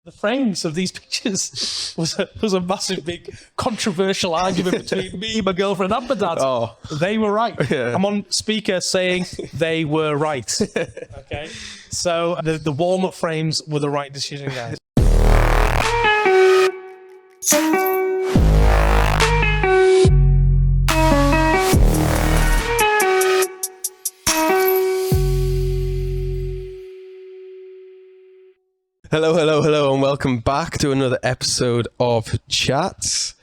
The frames of these pictures was a massive, big, controversial argument between me, my girlfriend, and my dad. Oh. They were right. Yeah. I'm on speaker saying they were right. Okay? So the walnut frames were the right decision, guys. Hello, and welcome back to another episode of Chatzzz.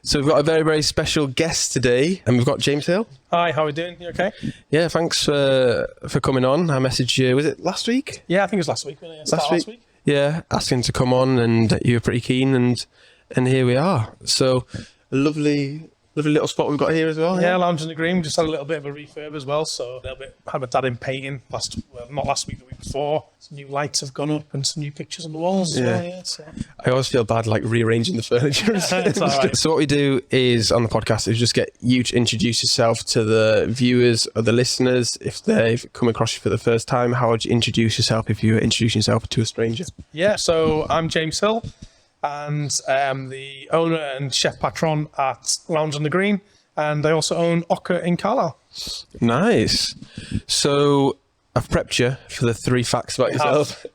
So we've got a very, very special guest today, and we've got James Hill. Hi, how are we doing? You okay? Yeah, thanks for coming on. I messaged you, was it last week? Yeah, I think it was last week. Last week? Yeah, asking to come on, and you were pretty keen, and here we are. So a lovely little spot we've got here as well. Yeah, lounge in the green. Just had a little bit of a refurb as well. So a little bit. Had my dad in painting not last week, the week before. Some new lights have gone up and some new pictures on the walls as well. Yeah, so. I always feel bad like rearranging the furniture. It's all right. So what we do is on the podcast is just get you to introduce yourself to the viewers or the listeners. If they've come across you for the first time, how would you introduce yourself if you were introducing yourself to a stranger? Yeah, so I'm James Hill, and I'm the owner and chef patron at Lounge on the Green, and I also own Ocker in Carlisle. Nice. So I've prepped you for the 3 facts about yourself,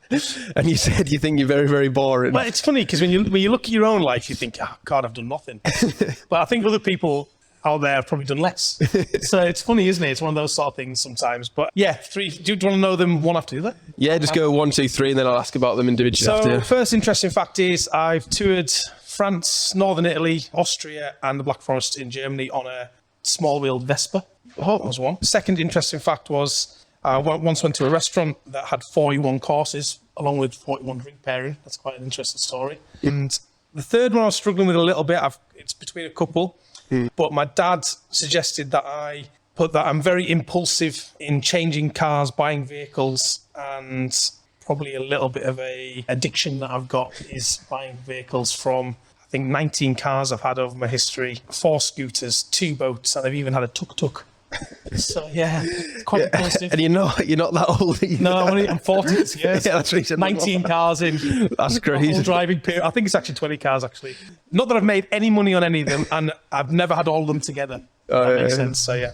and you said you think you're very, very boring. Well, it's funny because when you look at your own life, you think, oh, God, I've done nothing. But I think other people out there have probably done less. So it's funny, isn't it? It's one of those sort of things sometimes. But yeah, 3. Do you want to know them one after the other? Yeah, just go 1, 2, 3, and then I'll ask about them individually. So first interesting fact is I've toured France, Northern Italy, Austria, and the Black Forest in Germany on a small-wheeled Vespa. Oh, that was one. Second interesting fact was I once went to a restaurant that had 41 courses along with 41 drink pairing. That's quite an interesting story. And the third one I was struggling with a little bit. It's between a couple, but my dad suggested that I put that I'm very impulsive in changing cars, buying vehicles, and probably a little bit of a addiction that I've got is buying vehicles from, I think, 19 cars I've had over my history, 4 scooters, 2 boats, and I've even had a tuk-tuk. So yeah, it's quite impulsive. And you're not that old. No, I'm 40 this year. Yeah, that's what he said. 19 cars in. That's crazy. Whole driving period. I think it's actually 20 cars actually. Not that I've made any money on any of them, and I've never had all of them together. That makes sense. So yeah.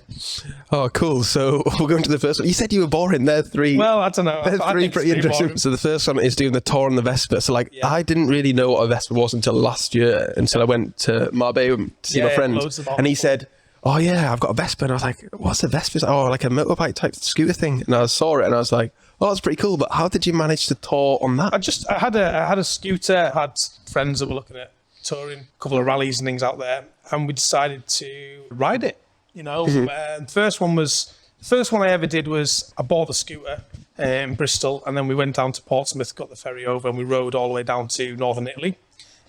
Oh, cool. So we'll go into the first one. You said you were boring. There are 3. Well, I don't know. There's 3 pretty interesting. Boring. So the first one is doing the tour on the Vespa. So I didn't really know what a Vespa was until last year, until I went to Marbella to see my friend, and he said, oh yeah, I've got a Vespa. And I was like, what's a Vespa? Oh, like a motorbike type scooter thing. And I saw it and I was like, oh, that's pretty cool. But how did you manage to tour on that? I had a scooter, I had friends that were looking at touring, a couple of rallies and things out there. And we decided to ride it, you know. The first one I ever did was I bought the scooter in Bristol, and then we went down to Portsmouth, got the ferry over, and we rode all the way down to Northern Italy.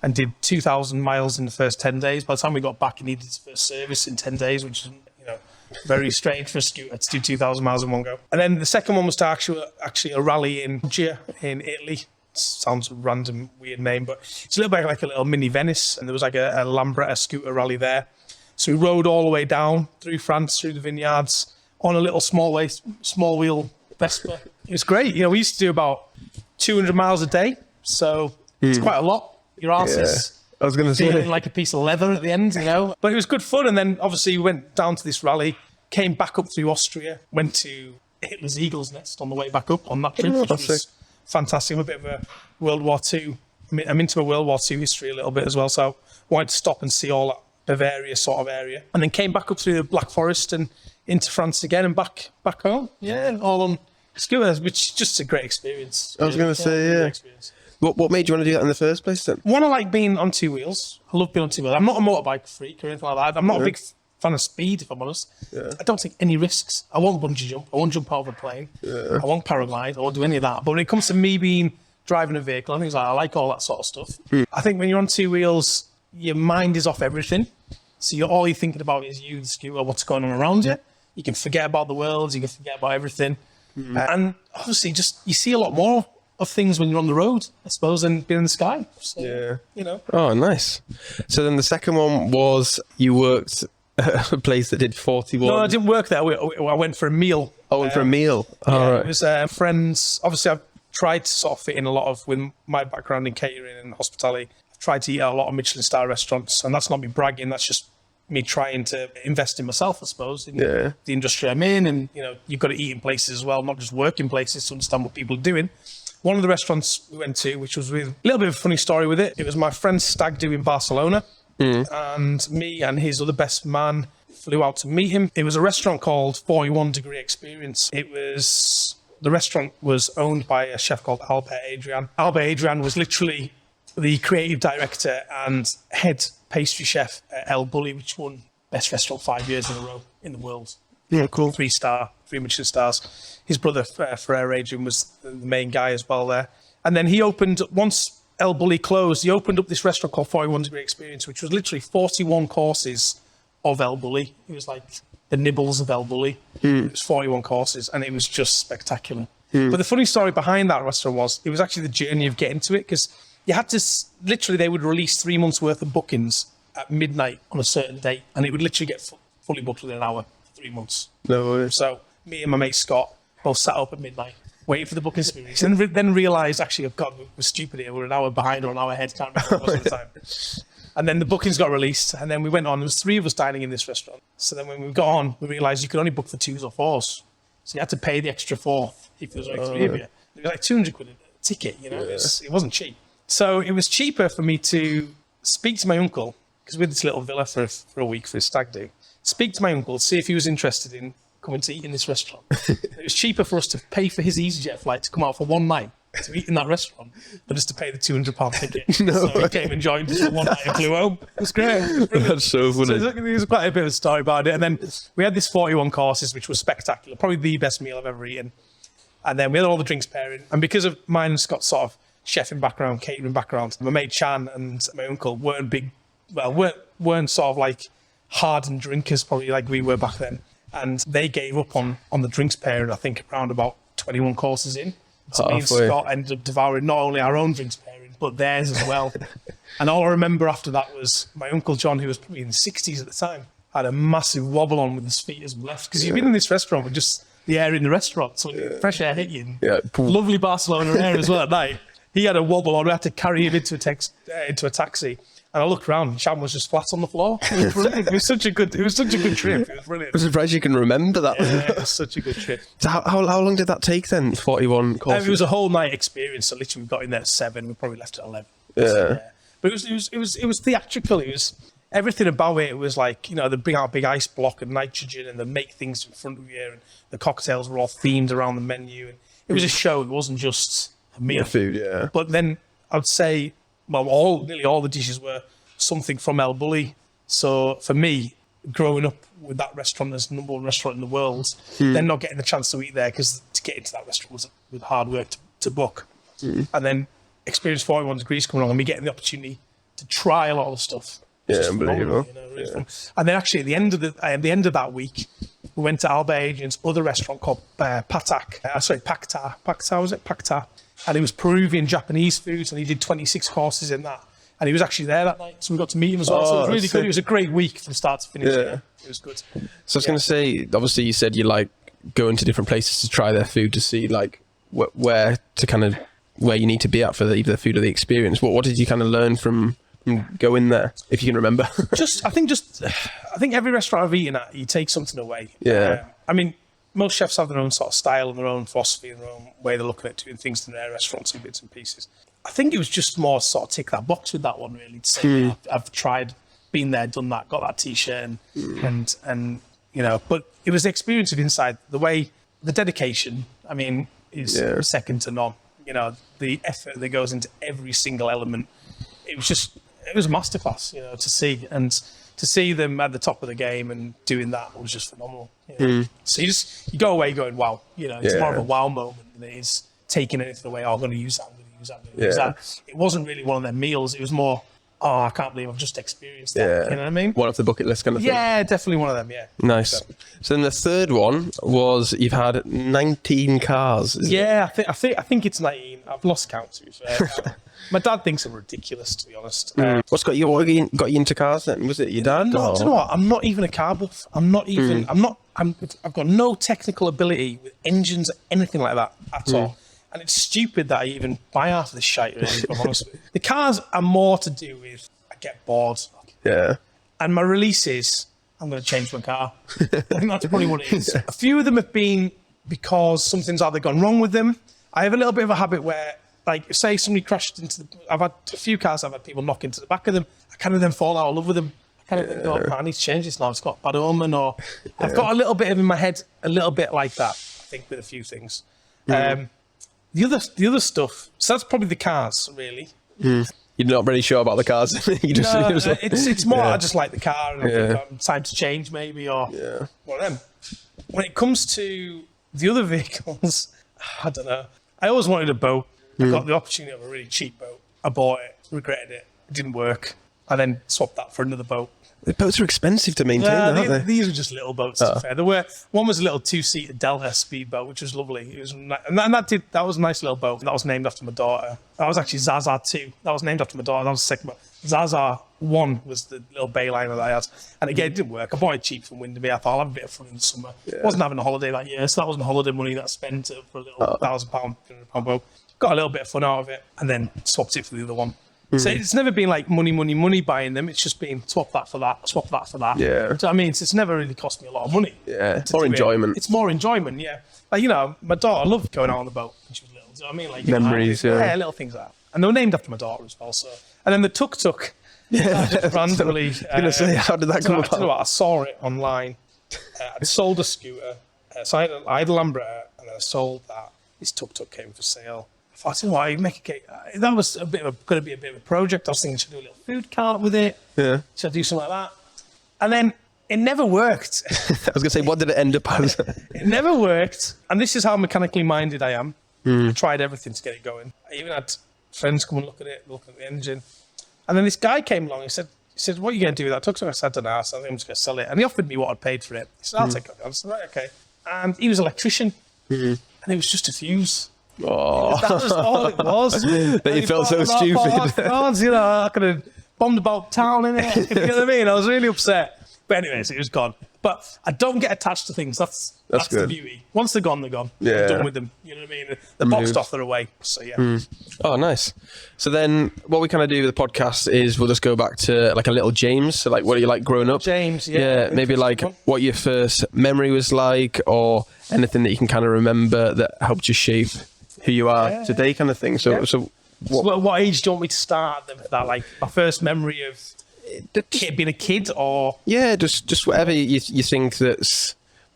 And did 2,000 miles in the first 10 days. By the time we got back, he needed his first service in 10 days, which is, very strange for a scooter to do 2,000 miles in one go. And then the second one was to actually a rally in Perugia in Italy. Sounds a random, weird name, but it's a little bit like a little mini Venice. And there was like a Lambretta scooter rally there. So we rode all the way down through France, through the vineyards, on a little small wheel Vespa. It was great. We used to do about 200 miles a day. So it's quite a lot. Your arse is I was going to say like a piece of leather at the end, But it was good fun. And then obviously we went down to this rally, came back up through Austria, went to Hitler's Eagle's Nest on the way back up on that trip, which was fantastic. I'm a bit of a World War II. I'm into a World War II history a little bit as well. So I wanted to stop and see all that Bavaria sort of area. And then came back up through the Black Forest and into France again and back home. Yeah, all on scooters, which is just a great experience. I was going to say, yeah. What made you want to do that in the first place then? One, I like being on 2 wheels. I love being on 2 wheels. I'm not a motorbike freak or anything like that. I'm not a big fan of speed, if I'm honest. Yeah. I don't take any risks. I won't bungee jump. I won't jump out of a plane. Yeah. I won't paraglide. I won't do any of that. But when it comes to me driving a vehicle and things like that, I like all that sort of stuff. I think when you're on 2 wheels, your mind is off everything. So all you're thinking about is you, the scooter, what's going on around you. You can forget about the world. You can forget about everything. And obviously, you see a lot more of things when you're on the road, I suppose, than being in the sky. So, Oh, nice. So then the second one was you worked at a place that did 41. No, I didn't work there. I went for a meal. Oh, went for a meal. It was friends. Obviously, tried to sort of fit in a lot of, with my background in catering and hospitality, I've tried to eat at a lot of Michelin-star restaurants, and that's not me bragging, that's just me trying to invest in myself, I suppose, in the industry I'm in. And, you know, you've got to eat in places as well, not just work in places, to understand what people are doing. One of the restaurants we went to, which was with a little bit of a funny story with it, it was my friend's stag do in Barcelona, and me and his other best man flew out to meet him. It was a restaurant called 41 Degree Experience. The restaurant was owned by a chef called Albert Adrian. Albert Adrian was literally the creative director and head pastry chef at El Bulli, which won Best Restaurant 5 years in a row in the world. Yeah, cool. 3 Michelin stars. His brother, Ferrer Adrian, was the main guy as well there. And then he opened, once El Bulli closed, he opened up this restaurant called 41 Degree Experience, which was literally 41 courses of El Bulli. It was like the nibbles of El Bulli. It was 41 courses, and it was just spectacular. But the funny story behind that restaurant was, it was actually the journey of getting to it, because you had to, literally, they would release 3 months worth of bookings at midnight on a certain date, and it would literally get fully booked within an hour, 3 months. No way. So me and my mate Scott both sat up at midnight, waiting for the booking to be released, and then realised, actually, oh God, we're stupid here. We're an hour behind or an hour ahead, can't remember what it was at the time. And then the bookings got released, and then we went on. There was 3 of us dining in this restaurant. So then when we got on, we realised you could only book for 2s or 4s. So you had to pay the extra 4 if there was like 3 of you. It was like 200 quid a ticket, you know, it wasn't cheap. So it was cheaper for me to speak to my uncle, because we had this little villa for a week for his stag do. Speak to my uncle, see if he was interested in coming to eat in this restaurant. It was cheaper for us to pay for his EasyJet flight to come out for one night to eat in that restaurant than just to pay the £200 ticket. So he came and joined us for one night and flew home. It was great. It was That's so funny. So there's quite a bit of a story about it. And then we had this 41 courses, which was spectacular, probably the best meal I've ever eaten. And then we had all the drinks pairing. And because of mine and Scott's sort of chefing background, catering background, my mate Chan and my uncle weren't sort of like hardened drinkers, probably like we were back then. And they gave up on the drinks pairing, I think, around about 21 courses in. So me and Scott ended up devouring not only our own drinks pairing, but theirs as well. And all I remember after that was my Uncle John, who was probably in the 60s at the time, had a massive wobble on with his feet as we left. Because you've been in this restaurant with just the air in the restaurant, so fresh air hit you. Lovely Barcelona air as well at night. He had a wobble on. We had to carry him into a taxi. And I looked around, and Sham was just flat on the floor. It was brilliant. It was such a good trip. It was brilliant. I'm surprised you can remember that. Yeah, it was such a good trip. So how long did that take then? 41 courses? It was a whole night experience. So literally, we got in there at 7. We probably left at 11. But it was theatrical. It was everything about it. It was like, you know, they bring out a big ice block of nitrogen, and they make things in front of you, and the cocktails were all themed around the menu. And it was a show. It wasn't just a meal. Food, But then I'd say, well, nearly all the dishes were something from El Bulli. So for me, growing up with that restaurant as number 1 restaurant in the world, then not getting the chance to eat there, because to get into that restaurant was hard work to book. And then Experience 41 Degrees coming along and me getting the opportunity to try a lot of the stuff. Yeah, unbelievable. You know, really fun. And then actually at the end of that week, we went to Albert Adrian's other restaurant called Pakta. Was it? Pakta. And it was Peruvian Japanese foods, and he did 26 courses in that. And he was actually there that night, so we got to meet him as well. So it was really good. It was a great week from start to finish. Yeah. It was good. So I was going to say, obviously you said you like going to different places to try their food, to see like where you need to be at for either the food or the experience. What did you kind of learn from going there, if you can remember? I think every restaurant I've eaten at, you take something away. Yeah. I mean, most chefs have their own sort of style and their own philosophy and their own way they're looking at doing things in their restaurants and bits and pieces. I think it was just more sort of tick that box with that one, really, to say I've tried, been there, done that, got that t-shirt, and you know. But it was the experience of inside, the dedication, I mean, is second to none. You know, the effort that goes into every single element. It was a masterclass, you know, to see them at the top of the game and doing that was just phenomenal. You know? So you go away going, wow, you know, it's more of a wow moment than it is taking anything away. Oh, I'm going to use that. It wasn't really one of their meals. It was more, oh, I can't believe I've just experienced that. Yeah. You know what I mean? One off the bucket list kind of thing. Yeah, definitely one of them, yeah. Nice. So then the third one was you've had 19 cars. I think it's 19. I've lost count, to be fair. My dad thinks I'm ridiculous, to be honest. What got you into cars then? Was it your dad? No, do you know what? I'm not even a car buff. I've got no technical ability with engines or anything like that at all. And it's stupid that I even buy half of this shite, really, if I'm honest with you. The cars are more to do with I get bored. Yeah. And my release is I'm going to change my car. I think that's probably what it is. A few of them have been because something's either gone wrong with them. I have a little bit of a habit where, like, say somebody crashed into I've had a few cars, I've had people knock into the back of them. I kind of then fall out of love with them. I kind of think, oh, I need to change this now. It's got bad omen, or I've got a little bit of in my head, a little bit like that, I think, with a few things. The other stuff, so that's probably the cars, really. You're not really sure about the cars. It's more I just like the car, and I think time to change maybe, or one of them. When it comes to the other vehicles, I don't know. I always wanted a boat. I got the opportunity of a really cheap boat. I bought it, regretted it. It didn't work. I then swapped that for another boat. The boats are expensive to maintain, aren't they? These were just little boats, to be fair. One was a little 2-seater Delta speedboat, which was lovely. It was, and that was a nice little boat. That was named after my daughter. That was actually Zaza 2. That was named after my daughter. That was the second boat. Zaza 1 was the little bayliner that I had. And again, it didn't work. I bought it cheap from Windermere. I thought I'll have a bit of fun in the summer. I wasn't having a holiday that year, so that wasn't holiday money that I spent for a little £1,000, £1,500 boat. Got a little bit of fun out of it, and then swapped it for the other one. So it's never been like money buying them. It's just been swap that for that, swap that for that. Yeah. So I mean, it's never really cost me a lot of money. Yeah. It's more enjoyment. It's more enjoyment, yeah. Like, my daughter loved going out on the boat when she was little. Do you know what I mean? Like memories, yeah, little things like that. And they were named after my daughter as well. So, and then the tuk-tuk. Just randomly. I was going to say, how did that come about? I don't know what, I saw it online. I'd sold a scooter. So I had a Lambretta, and then I sold that. This tuk-tuk came for sale. I thought, I make a cake. That was going to be a bit of a project. I was thinking, should I do a little food cart with it? Yeah. Should I do something like that? And then it never worked. I was going to say, what did it end up as? It never worked. And this is how mechanically minded I am. I tried everything to get it going. I even had friends come and look at the engine. And then this guy came along. He said, what are you going to do with that tuk-tuk? I said, I don't know. I think I'm just going to sell it. And he offered me what I'd paid for it. He said, I'll take it. I said, right, okay. And he was an electrician. And it was just a fuse. Oh. That was all it was. That you felt so stupid. I could have bombed about town in it. You know what I mean? I was really upset. But anyways, it was gone. But I don't get attached to things. That's the beauty. Once they're gone, they're gone. Yeah. I'm done with them. You know what I mean? They're boxed off, they're away. So yeah. Oh, nice. So then what we kind of do with the podcast is we'll just go back to like a little James. So like, what are you like growing up? James, yeah. Yeah, maybe like what your first memory was like, or anything that you can kind of remember that helped you shape who you are today, kind of thing. So what age do you want me to start with that? Like my first memory of being a kid, or just whatever you think that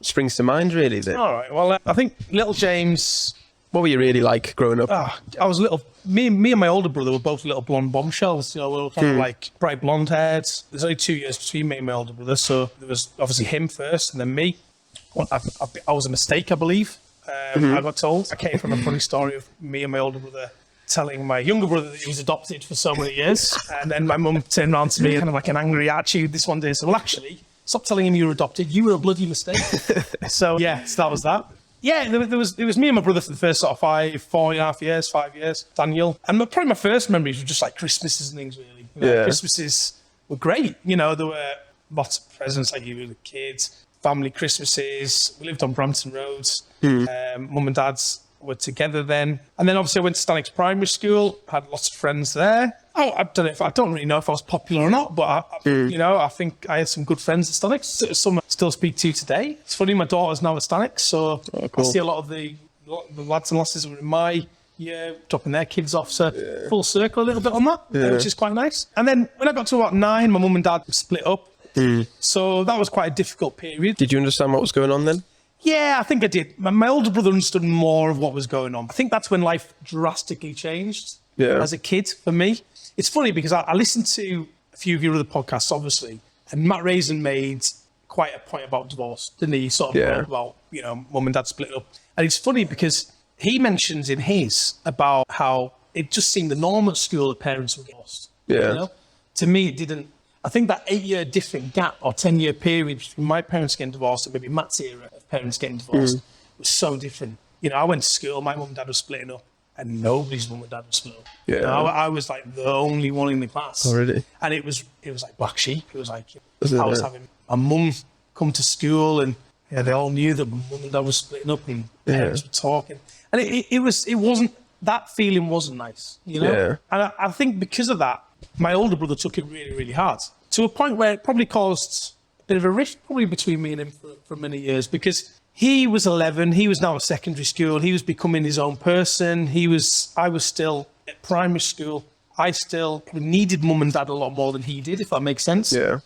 springs to mind, really. All right. Well, I think little James. What were you really like growing up? I was little. Me and my older brother were both little blonde bombshells. We were kind of like bright blonde hairs. There's only 2 years between me and my older brother, so there was obviously him first, and then me. I was a mistake, I believe. I got told. I came from a funny story of me and my older brother telling my younger brother that he was adopted for so many years. And then my mum turned around to me kind of like an angry attitude this one day. So, well, actually, stop telling him you were adopted. You were a bloody mistake. So that was that. Yeah, it was me and my brother for the first sort of 5 years, Daniel. And probably my first memories were just like Christmases and things, really. Christmases were great. There were lots of presents, like you were the kids. Family Christmases. We lived on Brampton Road. Mum and Dad's were together then. And then obviously I went to Stanwix Primary School, had lots of friends there. I don't really know if I was popular or not, but I think I had some good friends at Stanwix. Some I still speak to today. It's funny, my daughter's now at Stanwix, so cool. I see a lot of the lads and lasses who were in my year dropping their kids off. So full circle a little bit on that, which is quite nice. And then when I got to about 9, my mum and dad split up. So that was quite a difficult period. Did you understand what was going on then? Yeah, I think I did. My older brother understood more of what was going on. I think that's when life drastically changed as a kid for me. It's funny because I listened to a few of your other podcasts, obviously, and Matt Raisin made quite a point about divorce, didn't he? Sort of about, mum and dad split up. And it's funny because he mentions in his about how it just seemed the norm at school that parents were divorced. Yeah. To me, it didn't. I think that 8-year different gap or 10-year period between my parents getting divorced and maybe Matt's era of parents getting divorced was so different. I went to school, my mum and dad were splitting up, and nobody's mum and dad was split up. Yeah. I was like the only one in the class. Oh, really? And it was like black sheep. It was like I was having my mum come to school and Yeah, they all knew that mum and dad was splitting up and parents were talking. And it wasn't, that feeling wasn't nice, you know? Yeah. And I think because of that, my older brother took it really, really hard, to a point where it probably caused a bit of a rift probably between me and him for many years, because he was 11, he was now at secondary school, he was becoming his own person, I was still at primary school, I still probably needed mum and dad a lot more than he did, if that makes sense. Yeah.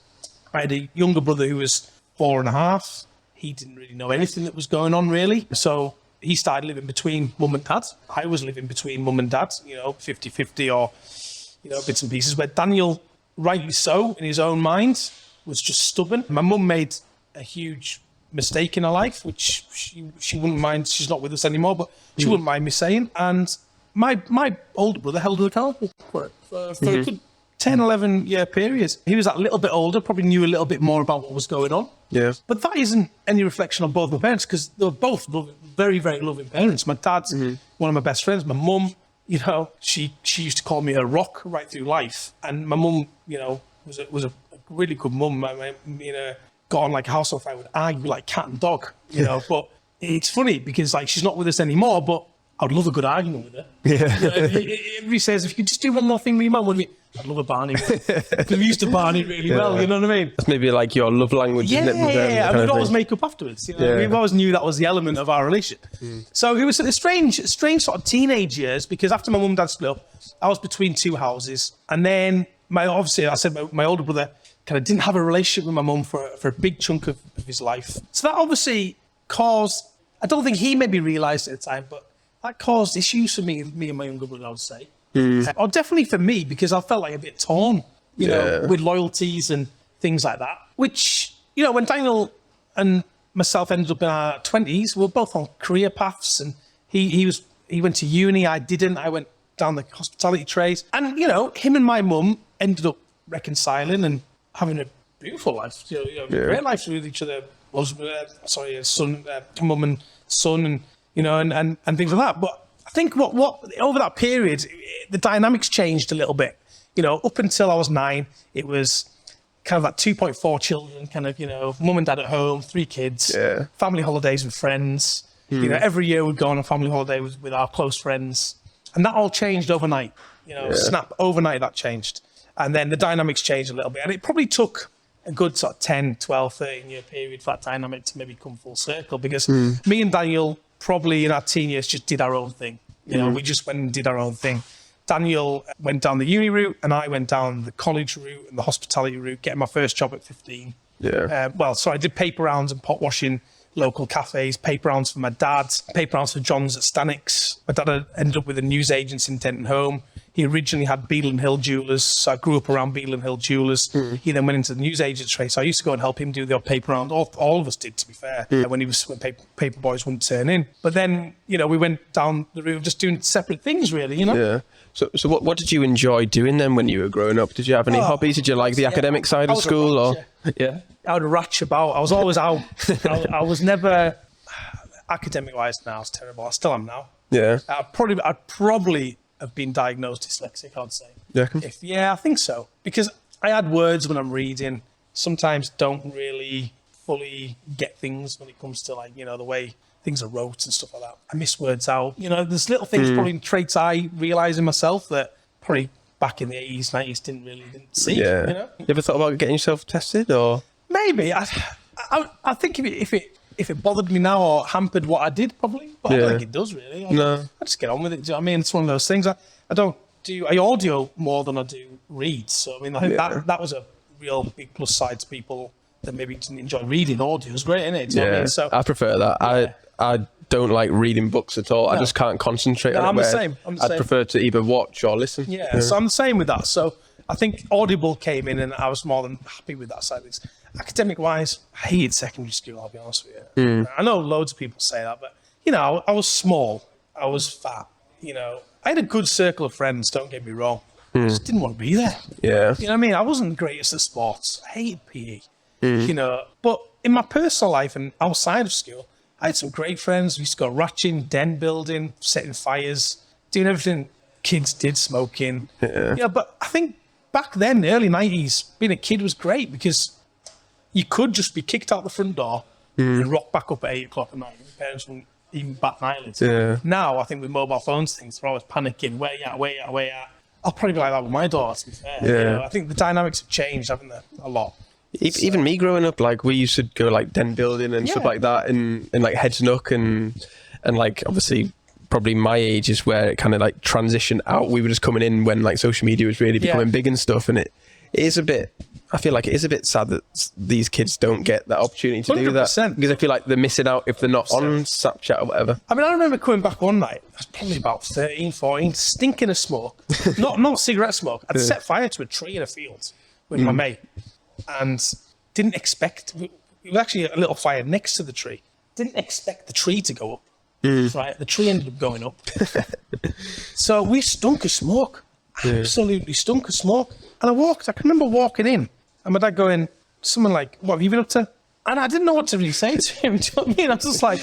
I had a younger brother who was 4.5. He didn't really know anything that was going on, really. So he started living between mum and dad. I was living between mum and dad, 50-50 or, bits and pieces, where Daniel, rightly so, in his own mind, was just stubborn. My mum made a huge mistake in her life, which she wouldn't mind. She's not with us anymore, but she wouldn't mind me saying. And my older brother held her accountable for it for a good 10, 11-year period. He was that little bit older, probably knew a little bit more about what was going on. Yeah. But that isn't any reflection on both my parents, because they were both very, very loving parents. My dad's one of my best friends. My mum, she used to call me a rock right through life. And my mum, was a really good mum. Got on like a house on fire, would argue like cat and dog, But it's funny because like she's not with us anymore, but I'd love a good argument with her. Yeah. Everybody says, if you could just do one more thing with your mum, I'd love a Barney. Because we used to Barney really well, you know what I mean? That's maybe like your love language, isn't it? Yeah. And we'd always make up afterwards. We always knew that was the element of our relationship. So it was a strange sort of teenage years, because after my mum and dad split up, I was between two houses. And then my older brother kind of didn't have a relationship with my mum for a big chunk of his life. So that obviously caused, I don't think he maybe realised at the time, but that caused issues for me and my younger brother, I would say. Or definitely for me, because I felt like a bit torn, with loyalties and things like that. Which, when Daniel and myself ended up in our 20s, we were both on career paths, and he went to uni, I didn't. I went down the hospitality trades. And, him and my mum ended up reconciling and having a beautiful life, great lives with each other. Mum and son, and and things like that. But I think what over that period, the dynamics changed a little bit. Up until I was 9, it was kind of like 2.4 children, kind of, mum and dad at home, 3 kids, family holidays with friends. Every year we'd go on a family holiday with our close friends, and that all changed overnight. Snap, overnight that changed, and then the dynamics changed a little bit, and it probably took a good sort of 10, 12, 13-year period for that dynamic to maybe come full circle, because me and Daniel probably in our teen years just did our own thing. We just went and did our own thing. Daniel went down the uni route, and I went down the college route and the hospitality route, getting my first job at 15. So I did paper rounds and pot washing, local cafes, paper rounds for my dad, paper rounds for John's at Stanix. My dad ended up with a news agency in Denton Home. He originally had Beadle and Hill Jewellers, so I grew up around Beadle and Hill Jewellers. He then went into the news agent trade, so I used to go and help him do the odd paper round. All of us did, to be fair, when paper boys wouldn't turn in. But then, we went down the route of just doing separate things, really, Yeah. So what did you enjoy doing then when you were growing up? Did you have any hobbies? Did you like the academic side of school? I would ratch about. I was always out. I was never, academic-wise now, it's terrible. I still am now. Yeah. I'd probably have been diagnosed dyslexic, I'd say. Yeah. I think so. Because I had words when I'm reading, sometimes don't really fully get things when it comes to the way things are wrote and stuff like that. I miss words out. There's little things, probably traits I realise in myself that probably back in the 80s, 90s didn't see. Yeah. You ever thought about getting yourself tested, or? Maybe. I think if it bothered me now or hampered what I did, probably. But I don't think it does, really. I just get on with it. Do you know what I mean? It's one of those things. I audio more than I do read. So, I think that was a real big plus side to people that maybe didn't enjoy reading. Audio is great, isn't it? Do you know what I mean? So, I prefer that. Yeah. I don't like reading books at all. No. I just can't concentrate on it. I'm the same. I'd prefer to either watch or listen. Yeah, so I'm the same with that. So I think Audible came in and I was more than happy with that side of things. Academic-wise, I hated secondary school, I'll be honest with you. I know loads of people say that, but, I was small. I was fat. I had a good circle of friends, don't get me wrong. I just didn't want to be there. Yeah. You know what I mean? I wasn't the greatest at sports. I hated PE. But in my personal life and outside of school, I had some great friends. We used to go ratching, den building, setting fires, doing everything kids did, smoking. But I think back then, the early 90s, being a kid was great because you could just be kicked out the front door, and rock back up at 8 o'clock at night. My parents wouldn't even bat an eyelid. Yeah. Now, I think with mobile phones, things, they're always panicking. Where you at? I'll probably be like that with my daughter, to be fair. Yeah. You know, I think the dynamics have changed, haven't they? A lot. Even me growing up, like we used to go like den building and stuff like that in like Heads Nook and like obviously probably my age is where it kind of like transitioned out. We were just coming in when like social media was really becoming big and stuff, and it is a bit, I feel like it is a bit sad that these kids don't get that opportunity to do that, because I feel like they're missing out if they're not on Snapchat or whatever. I mean, I remember coming back one night, I was probably about 13, 14, stinking of smoke. not cigarette smoke. I'd set fire to a tree in a field with my mate and didn't expect, it was actually a little fire next to the tree. Didn't expect the tree to go up. Right, the tree ended up going up. So we stunk of smoke. Absolutely stunk of smoke. And I can remember walking in and my dad going, someone like, what have you been up to? And I didn't know what to really say to him. Do you know what I mean? I was just like,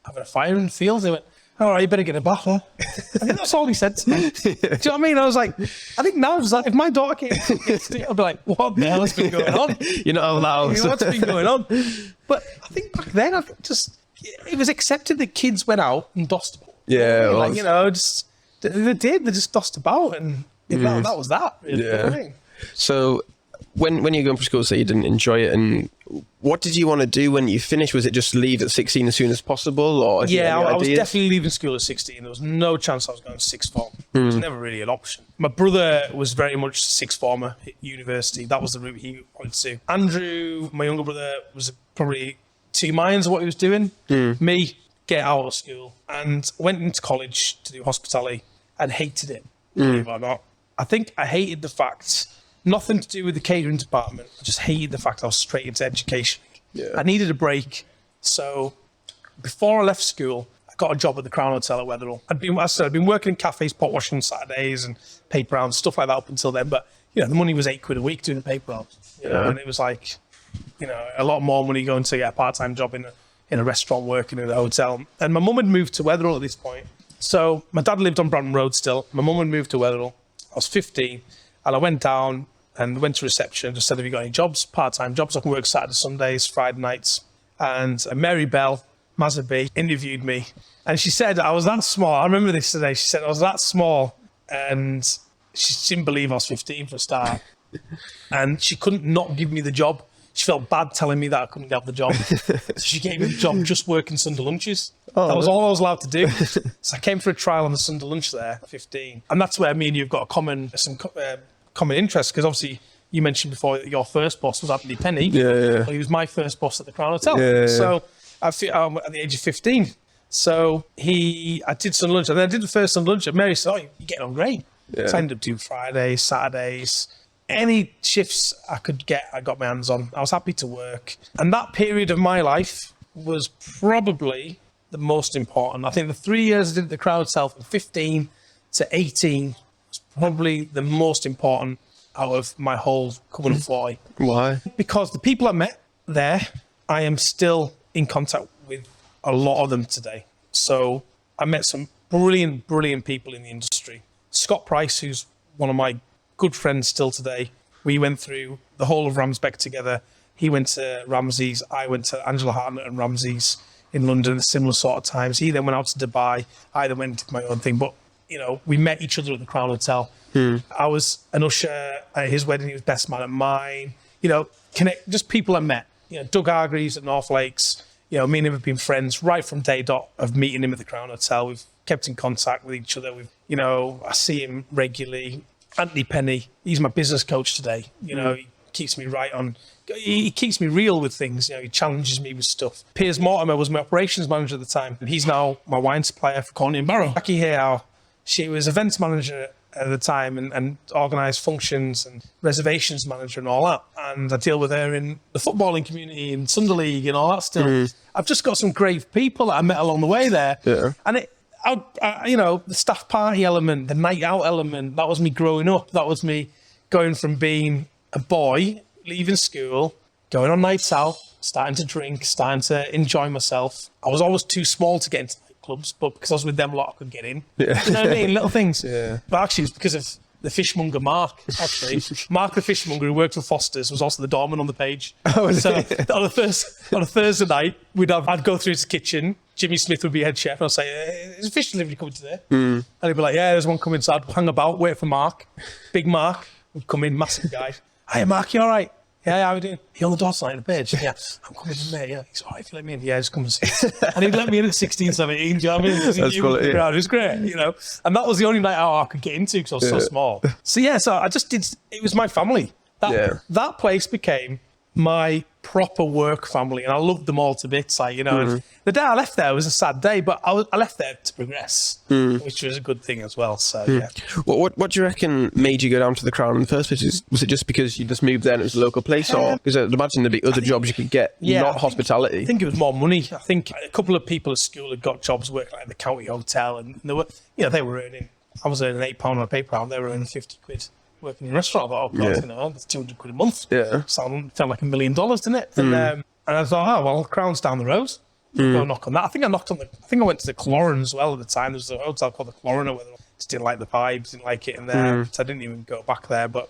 having a fire in the field. He went, all right, you better get a bath, huh? I think that's all he said to me. Do you know what I mean? I was like, I think now, if my daughter came to I'd be like, what the hell has been going on? You're not allowed. You know, what's been going on? But I think back then, it was accepted that kids went out and dossed about. Yeah. Like, you know, they just dossed about, and that was that. Really, you know what I mean? So when you were going for school, so you didn't enjoy it, and what did you want to do when you finished? Was it just leave at 16 as soon as possible, or I was definitely leaving school at 16. There was no chance I was going to sixth form. It was never really an option. My brother was very much sixth former at university. That was the route he wanted to. Andrew, my younger brother, was probably 2 minds of what he was doing. Me, get out of school, and went into college to do hospitality and hated it, believe it or not. I think I hated the fact, nothing to do with the catering department, I just hated the fact I was straight into education. I needed a break. So before I left school, I got a job at the Crown Hotel at Wetherall. I'd been working in cafes, pot washing on Saturdays and paper rounds, stuff like that up until then. But, you know, the money was £8 a week doing the paper rounds. You know, and it was like, you know, a lot more money going to get a part-time job in a restaurant working in a hotel. And my mum had moved to Wetherall at this point. So my dad lived on Brampton Road still. My mum had moved to Wetherall. I was 15 and I went down and went to reception and just said, have you got any jobs, part-time jobs? I can work Saturday, Sundays, Friday nights. And Mary Bell, Mazaby, interviewed me. And she said I was that small. I remember this today. She said I was that small. And she didn't believe I was 15 for a start. And she couldn't not give me the job. She felt bad telling me that I couldn't get the job. So she gave me the job just working Sunday lunches. That was all I was allowed to do. So I came for a trial on the Sunday lunch there at 15. And that's where me and you've got some common interests, because obviously you mentioned before that your first boss was Anthony Penny. Well, he was my first boss at the Crown Hotel. So at the age of 15. So I did Sunday lunch, and then I did the first Sunday lunch, and Mary said, oh, you're getting on great. So I ended up doing Fridays, Saturdays, any shifts I could get, I got my hands on. I was happy to work. And that period of my life was probably the most important. I think the 3 years I did at the Crown Hotel from 15 to 18 was probably the most important out of my whole coming of 40. Why? Because the people I met there, I am still in contact with a lot of them today. So I met some brilliant, brilliant people in the industry. Scott Price, who's one of my good friends still today. We went through the whole of Ramsbeck together. He went to Ramsey's. I went to Angela Hartnett and Ramsey's in London at similar sort of times. He then went out to Dubai. I then went and did my own thing. But, you know, we met each other at the Crown Hotel. I was an usher at his wedding. He was best man at mine. You know, just people I met. You know, Doug Hargreaves at North Lakes. You know, me and him have been friends right from day dot of meeting him at the Crown Hotel. We've kept in contact with each other. You know, I see him regularly. Anthony Penny, he's my business coach today. You know, he keeps me right on. He keeps me real with things. You know, he challenges me with stuff. Piers Mortimer was my operations manager at the time. And he's now my wine supplier for Corney and Barrow. Jackie Hayhow, she was events manager at the time and organised functions and reservations manager and all that. And I deal with her in the footballing community and Sunday League and all that still. I've just got some great people that I met along the way there. And you know, the staff party element, the night out element, that was me growing up. That was me going from being a boy, leaving school, going on nights out, starting to drink, starting to enjoy myself. I was always too small to get into nightclubs, but because I was with them a lot, I could get in. You know what I mean? Little things. But actually, it's because of the fishmonger Mark, actually. Mark the fishmonger, who worked for Foster's, was also the doorman on the page. Oh, so on a Thursday night, I'd go through his kitchen. Jimmy Smith would be head chef, and I'd say, "Is a fish delivery coming today?" And he'd be like, "Yeah, there's one coming." So I'd hang about, wait for Mark. Big Mark would come in, massive guy. "Hey, Mark, you all right?" "Yeah, how are you doing?" "You on the door tonight in the page?" "Yeah, I'm coming in there, yeah." "He's all right if you let me in." "Yeah, just come and see." And he'd let me in at 16, 17, do you know what I mean? That's cool, yeah. It was great, you know. And that was the only night out I could get into because I was so small. So yeah, so I just did, it was my family. That place became my proper work family, and I loved them all to bits. Like, you know, and the day I left there was a sad day, but I left there to progress, which was a good thing as well. So yeah. What do you reckon made you go down to the Crown in the first place? Was it just because you just moved there and it was a local place, or because I'd imagine there'd be other jobs you could get, not hospitality? I think it was more money. I think a couple of people at school had got jobs working like in the county hotel, and they were, they were earning. I was earning £8 on a paper round. They were earning 50 quid. Working in a restaurant, I thought, oh God, you know, that's 200 quid a month. Yeah. Sounded like $1 million, didn't it? And I thought, oh well, Crown's down the road. Go knock on that. I think I went to the Cloran as well at the time. There was a hotel called the Cloran, where I just didn't like the vibes, didn't like it in there, so I didn't even go back there. But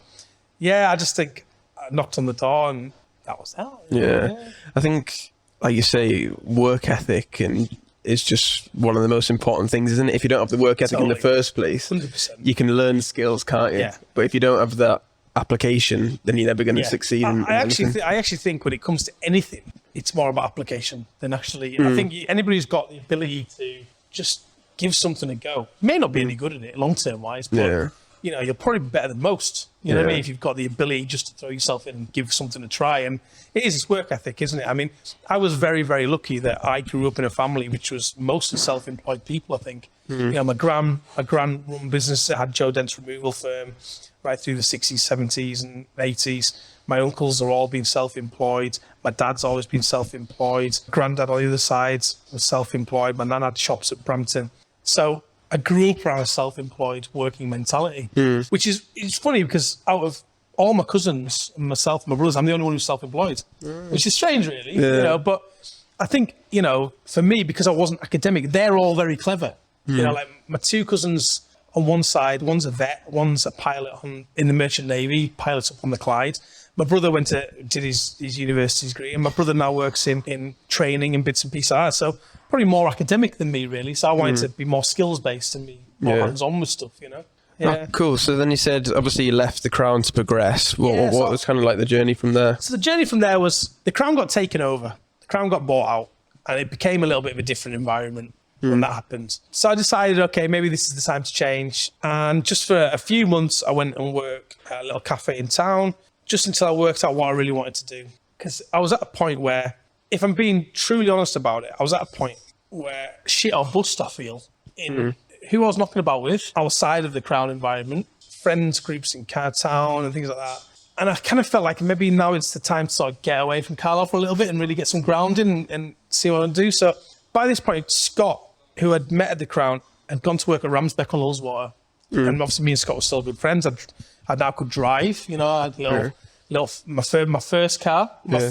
yeah, I just think I knocked on the door, and that was that. Yeah. I think, like you say, work ethic and is just one of the most important things, isn't it? If you don't have the work ethic in the first place, 100%. You can learn skills, can't you? Yeah. But if you don't have that application, then you're never going to succeed. I actually think when it comes to anything, it's more about application than actually. I think anybody who's got the ability to just give something a go, you may not be any good at it long term wise, but you know, you're probably better than most. You know what I mean? If you've got the ability just to throw yourself in and give something a try. And it's work ethic, isn't it? I mean, I was very, very lucky that I grew up in a family which was mostly self-employed people, I think. You know, my gran run business that had Joe Dent's removal firm right through the 60s, 70s and 80s. My uncles are all been self-employed. My dad's always been self-employed. Granddad on the other side was self-employed. My nan had shops at Brampton. So I grew up around a self-employed working mentality, which is, it's funny because out of all my cousins and myself and my brothers, I'm the only one who's self-employed, which is strange really, you know, but I think, you know, for me, because I wasn't academic, they're all very clever. You know, like my two cousins on one side, one's a vet, one's a pilot in the Merchant Navy, pilots up on the Clyde. My brother did his university degree, and my brother now works in training and bits and pieces like that. So probably more academic than me, really. So I wanted to be more skills-based and be more hands-on with stuff, you know? Yeah. Oh, cool. So then you said, obviously, you left the Crown to progress. What was kind of like the journey from there? So the journey from there was, the Crown got taken over. The Crown got bought out, and it became a little bit of a different environment when that happened. So I decided, okay, maybe this is the time to change. And just for a few months, I went and worked at a little cafe in town, just until I worked out what I really wanted to do. Because I was at a point where, if I'm being truly honest about it, I was at a point where shit or bust, I feel, in who I was knocking about with, outside of the Crown environment, friends groups in Cartown and things like that. And I kind of felt like maybe now it's the time to sort of get away from Carlisle for a little bit and really get some grounding and see what I do. So by this point, Scott, who had met at the Crown, had gone to work at Ramsbeck on Ullswater. And obviously me and Scott were still good friends. I now could drive, you know, I had my first car, little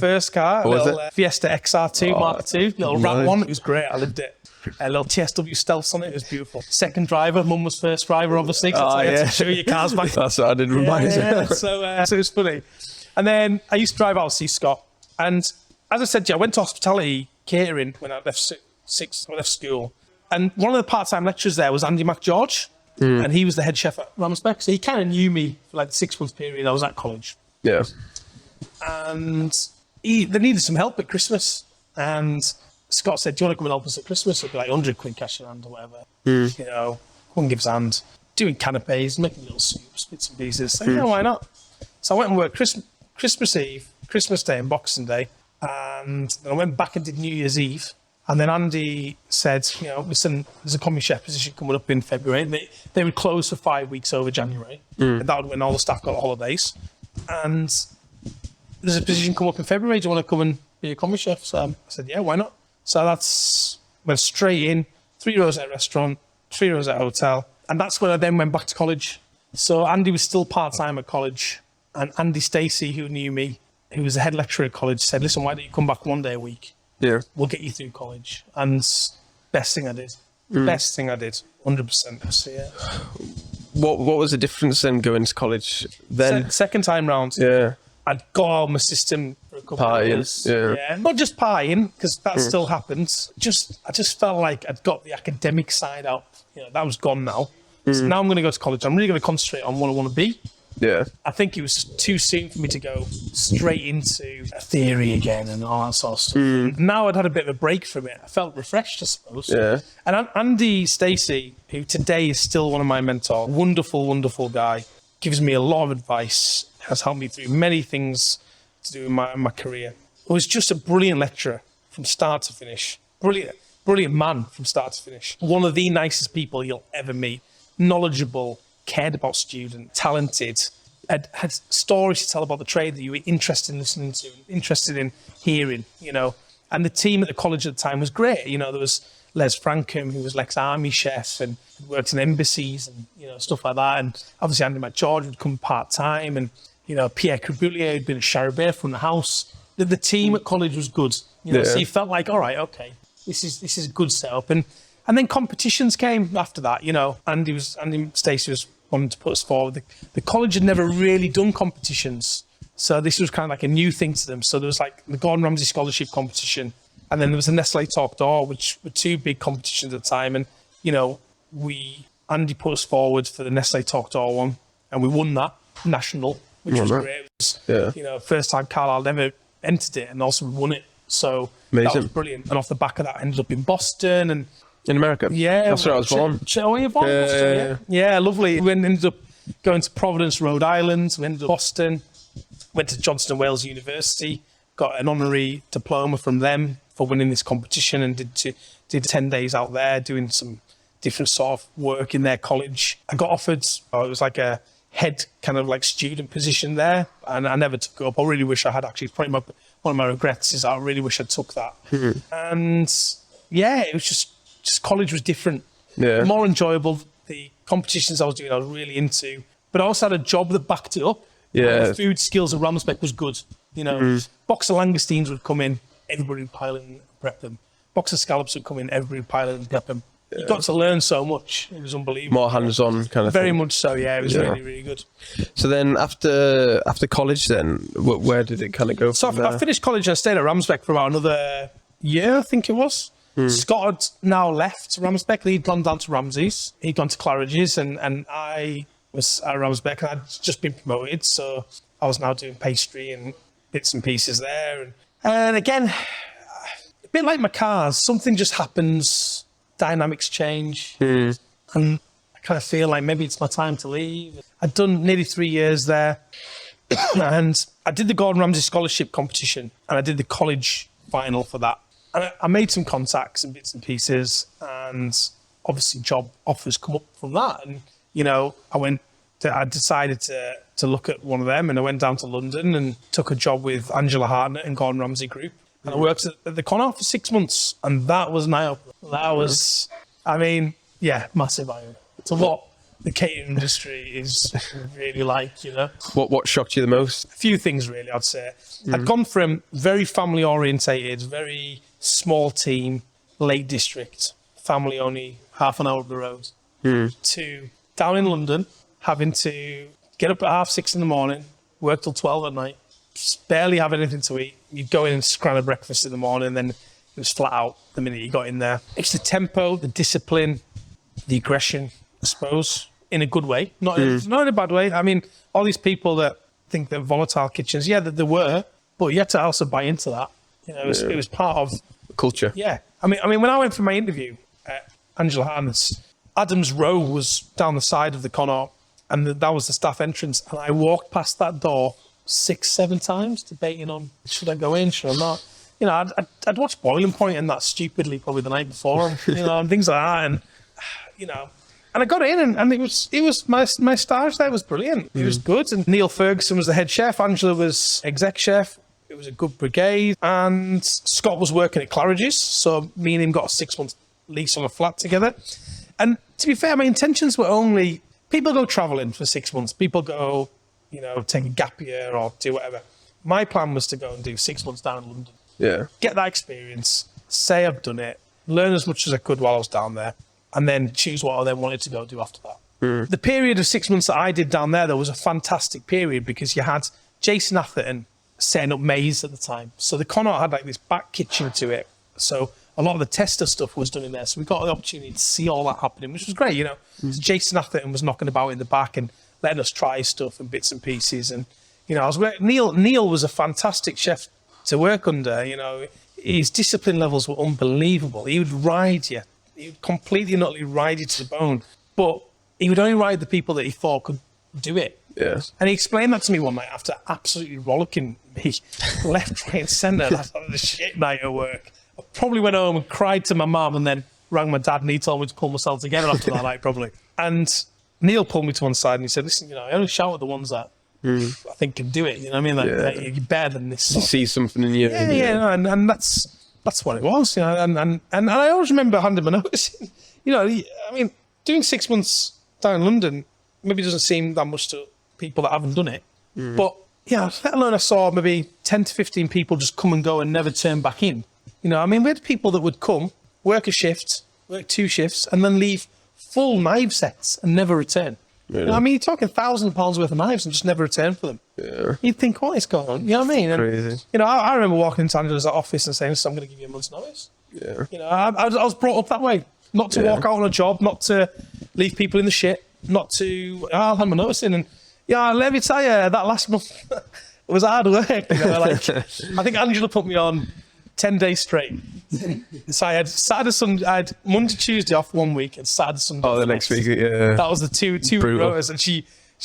Fiesta XR2 Mark II, little rat one. It was great. I lived it. A little TSW Stealth on it. It was beautiful. Second driver. Mum was first driver, obviously. I had to show you cars back. That's what I did with mine. So it was funny. And then I used to drive out to see Scott. And as I said, I went to hospitality catering when I left school. And one of the part-time lecturers there was Andy McGeorge. And he was the head chef at Ramsbeck. So he kind of knew me for like the 6-month period I was at college. Yeah. And they needed some help at Christmas. And Scott said, do you want to come and help us at Christmas? It'd be like 100 quid cash in hand or whatever. You know, one gives hand. Doing canapes, making little soups, bits and pieces. So, yeah, why not? So I went and worked Christmas Eve, Christmas Day and Boxing Day. And then I went back and did New Year's Eve. And then Andy said, you know, listen, there's a commis chef position coming up in February. They would close for 5 weeks over January. And that would when all the staff got holidays. And there's a position come up in February. Do you want to come and be a commis chef? So I said, yeah, why not? So went straight in, 3 rows at a restaurant, 3 rows at a hotel. And that's when I then went back to college. So Andy was still part-time at college. And Andy Stacey, who knew me, who was the head lecturer at college, said, listen, why don't you come back 1 day a week? Yeah. We'll get you through college. And best thing I did. Best thing I did. 100%. So, yeah. what was the difference then going to college then? Second time round. Yeah. I'd got out of my system for a couple of years. Yeah. Not just partying, because that still happens. I just felt like I'd got the academic side out. That was gone now. So now I'm going to go to college. I'm really going to concentrate on what I want to be. Yeah. I think it was too soon for me to go straight into theory again and all that sort of stuff. Now I'd had a bit of a break from it. I felt refreshed, I suppose. Yeah. And Andy Stacey, who today is still one of my mentors, wonderful, wonderful guy, gives me a lot of advice, has helped me through many things to do in my career. It was just a brilliant lecturer from start to finish. Brilliant man from start to finish. One of the nicest people you'll ever meet. Knowledgeable, cared about students, talented, had stories to tell about the trade that you were interested in listening to, interested in hearing, And the team at the college at the time was great. There was Les Frankham, who was ex-army chef and worked in embassies and, stuff like that. And obviously Andy McGeorge would come part-time and, Pierre Criboulier had been a Charabert from the house. The team at college was good. So you felt like, all right, okay, this is a good setup. And then competitions came after that, Andy Stacey was wanting to put us forward. The college had never really done competitions. So this was kind of like a new thing to them. So there was like the Gordon Ramsey scholarship competition. And then there was the Nestle Talk D'Or, which were two big competitions at the time. And, Andy put us forward for the Nestle Talk D'Or one. And we won that national, which was great. It was, first time Carlisle ever entered it and also won it. So amazing. That was brilliant. And off the back of that, I ended up in Boston and in America. Yeah. That's where I was born. Yeah, lovely. We ended up going to Providence, Rhode Island. We ended up in Boston. Went to Johnson & Wales University. Got an honorary diploma from them for winning this competition and did 10 days out there doing some different sort of work in their college. I got offered, it was like a head kind of like student position there, and I never took it up. I really wish I had actually. Probably one of my regrets is I really wish I took that. And it was just college was different. More enjoyable. The competitions I was doing, I was really into, but I also had a job that backed it up. The food skills at Ramspec was good. Box of langoustines would come in, everybody would pile in and prep them. Box of scallops would come in, everybody would pile in and prep them. You got to learn so much. It was unbelievable. More hands-on kind of Very thing. much so, yeah. It was really, really good. So then after college then, where did it kind of go from there? I finished college and I stayed at Ramspec for about another year, I think it was. Scott had now left Ramspec. He'd gone down to Ramsey's. He'd gone to Claridge's and I was at Ramspec and I'd just been promoted. So I was now doing pastry and bits and pieces there. And again, a bit like my cars, something just happens, dynamics change. And I kind of feel like maybe it's my time to leave. I'd done nearly 3 years there. And I did the Gordon Ramsay scholarship competition and I did the college final for that. And I made some contacts and bits and pieces, and obviously job offers come up from that. And, I decided to look at one of them, and I went down to London and took a job with Angela Hartnett and Gordon Ramsay Group. And I worked at the Connaught for 6 months, and that was an eye-opener. That was, massive eye-opener. To what the catering industry is really like, What shocked you the most? A few things, really, I'd say. I'd gone from very family-orientated, very small team, Lake District, family only, half an hour up the road, to down in London, having to get up at 6:30 in the morning, work till 12 at night, barely have anything to eat. You'd go in and scran a breakfast in the morning, then it was flat out the minute you got in there. It's the tempo, the discipline, the aggression, I suppose, in a good way, not in a bad way. I mean, all these people that think they're volatile kitchens, that there were, but you had to also buy into that. It was part of culture. Yeah. I mean, when I went for my interview at Angela Harness, Adam's Row was down the side of the Connaught, and that was the staff entrance. And I walked past that door 6-7 times, debating on should I go in, should I not. I'd watched Boiling Point and that stupidly probably the night before, and things like that, and and I got in, and it was my stage there was brilliant. It was good, and Neil Ferguson was the head chef. Angela was exec chef. It was a good brigade, and Scott was working at Claridge's, so me and him got a 6-month lease on a flat together. And to be fair, my intentions were only, people go travelling for 6 months, people go, take a gap year or do whatever. My plan was to go and do 6 months down in London, get that experience, say I've done it, learn as much as I could while I was down there, and then choose what I then wanted to go do after that. The period of 6 months that I did down there was a fantastic period because you had Jason Atherton setting up Maze at the time. So the Connaught had like this back kitchen to it. So a lot of the tester stuff was done in there. So we got the opportunity to see all that happening, which was great, So Jason Atherton was knocking about in the back and letting us try stuff and bits and pieces. And, I was Neil was a fantastic chef to work under, His discipline levels were unbelievable. He would ride you. He would completely and utterly ride you to the bone. But he would only ride the people that he thought could do it. Yeah. And he explained that to me one night after absolutely rollicking me left, right, and centre. That's the shit night at work. I probably went home and cried to my mum and then rang my dad and he told me to pull myself together after that night, probably. And Neil pulled me to one side and he said, listen, I only shout at the ones that I think can do it. You know what I mean? Like, you're better than this. You see something in you. And that's what it was. And I always remember handing my notice in. Doing 6 months down in London maybe doesn't seem that much to people that haven't done it. But, let alone I saw maybe 10 to 15 people just come and go and never turn back in. We had people that would come, work a shift, work 2 shifts, and then leave full knife sets and never return. Really? You're talking £1,000 worth of knives and just never return for them. Yeah. You'd think, what is going on? You know what I mean? And, crazy. I remember walking into Angela's office and saying, listen, I'm going to give you a month's notice. Yeah. I was brought up that way. Not to walk out on a job, not to leave people in the shit, not to, I'll hand my notice in. And let me tell you, that last month was hard work. I think Angela put me on 10 days straight. So I had Saturday, Sunday, I had Monday, Tuesday off 1 week and Saturday, Sunday. Oh, the next week, yeah. That was the two rotas, and she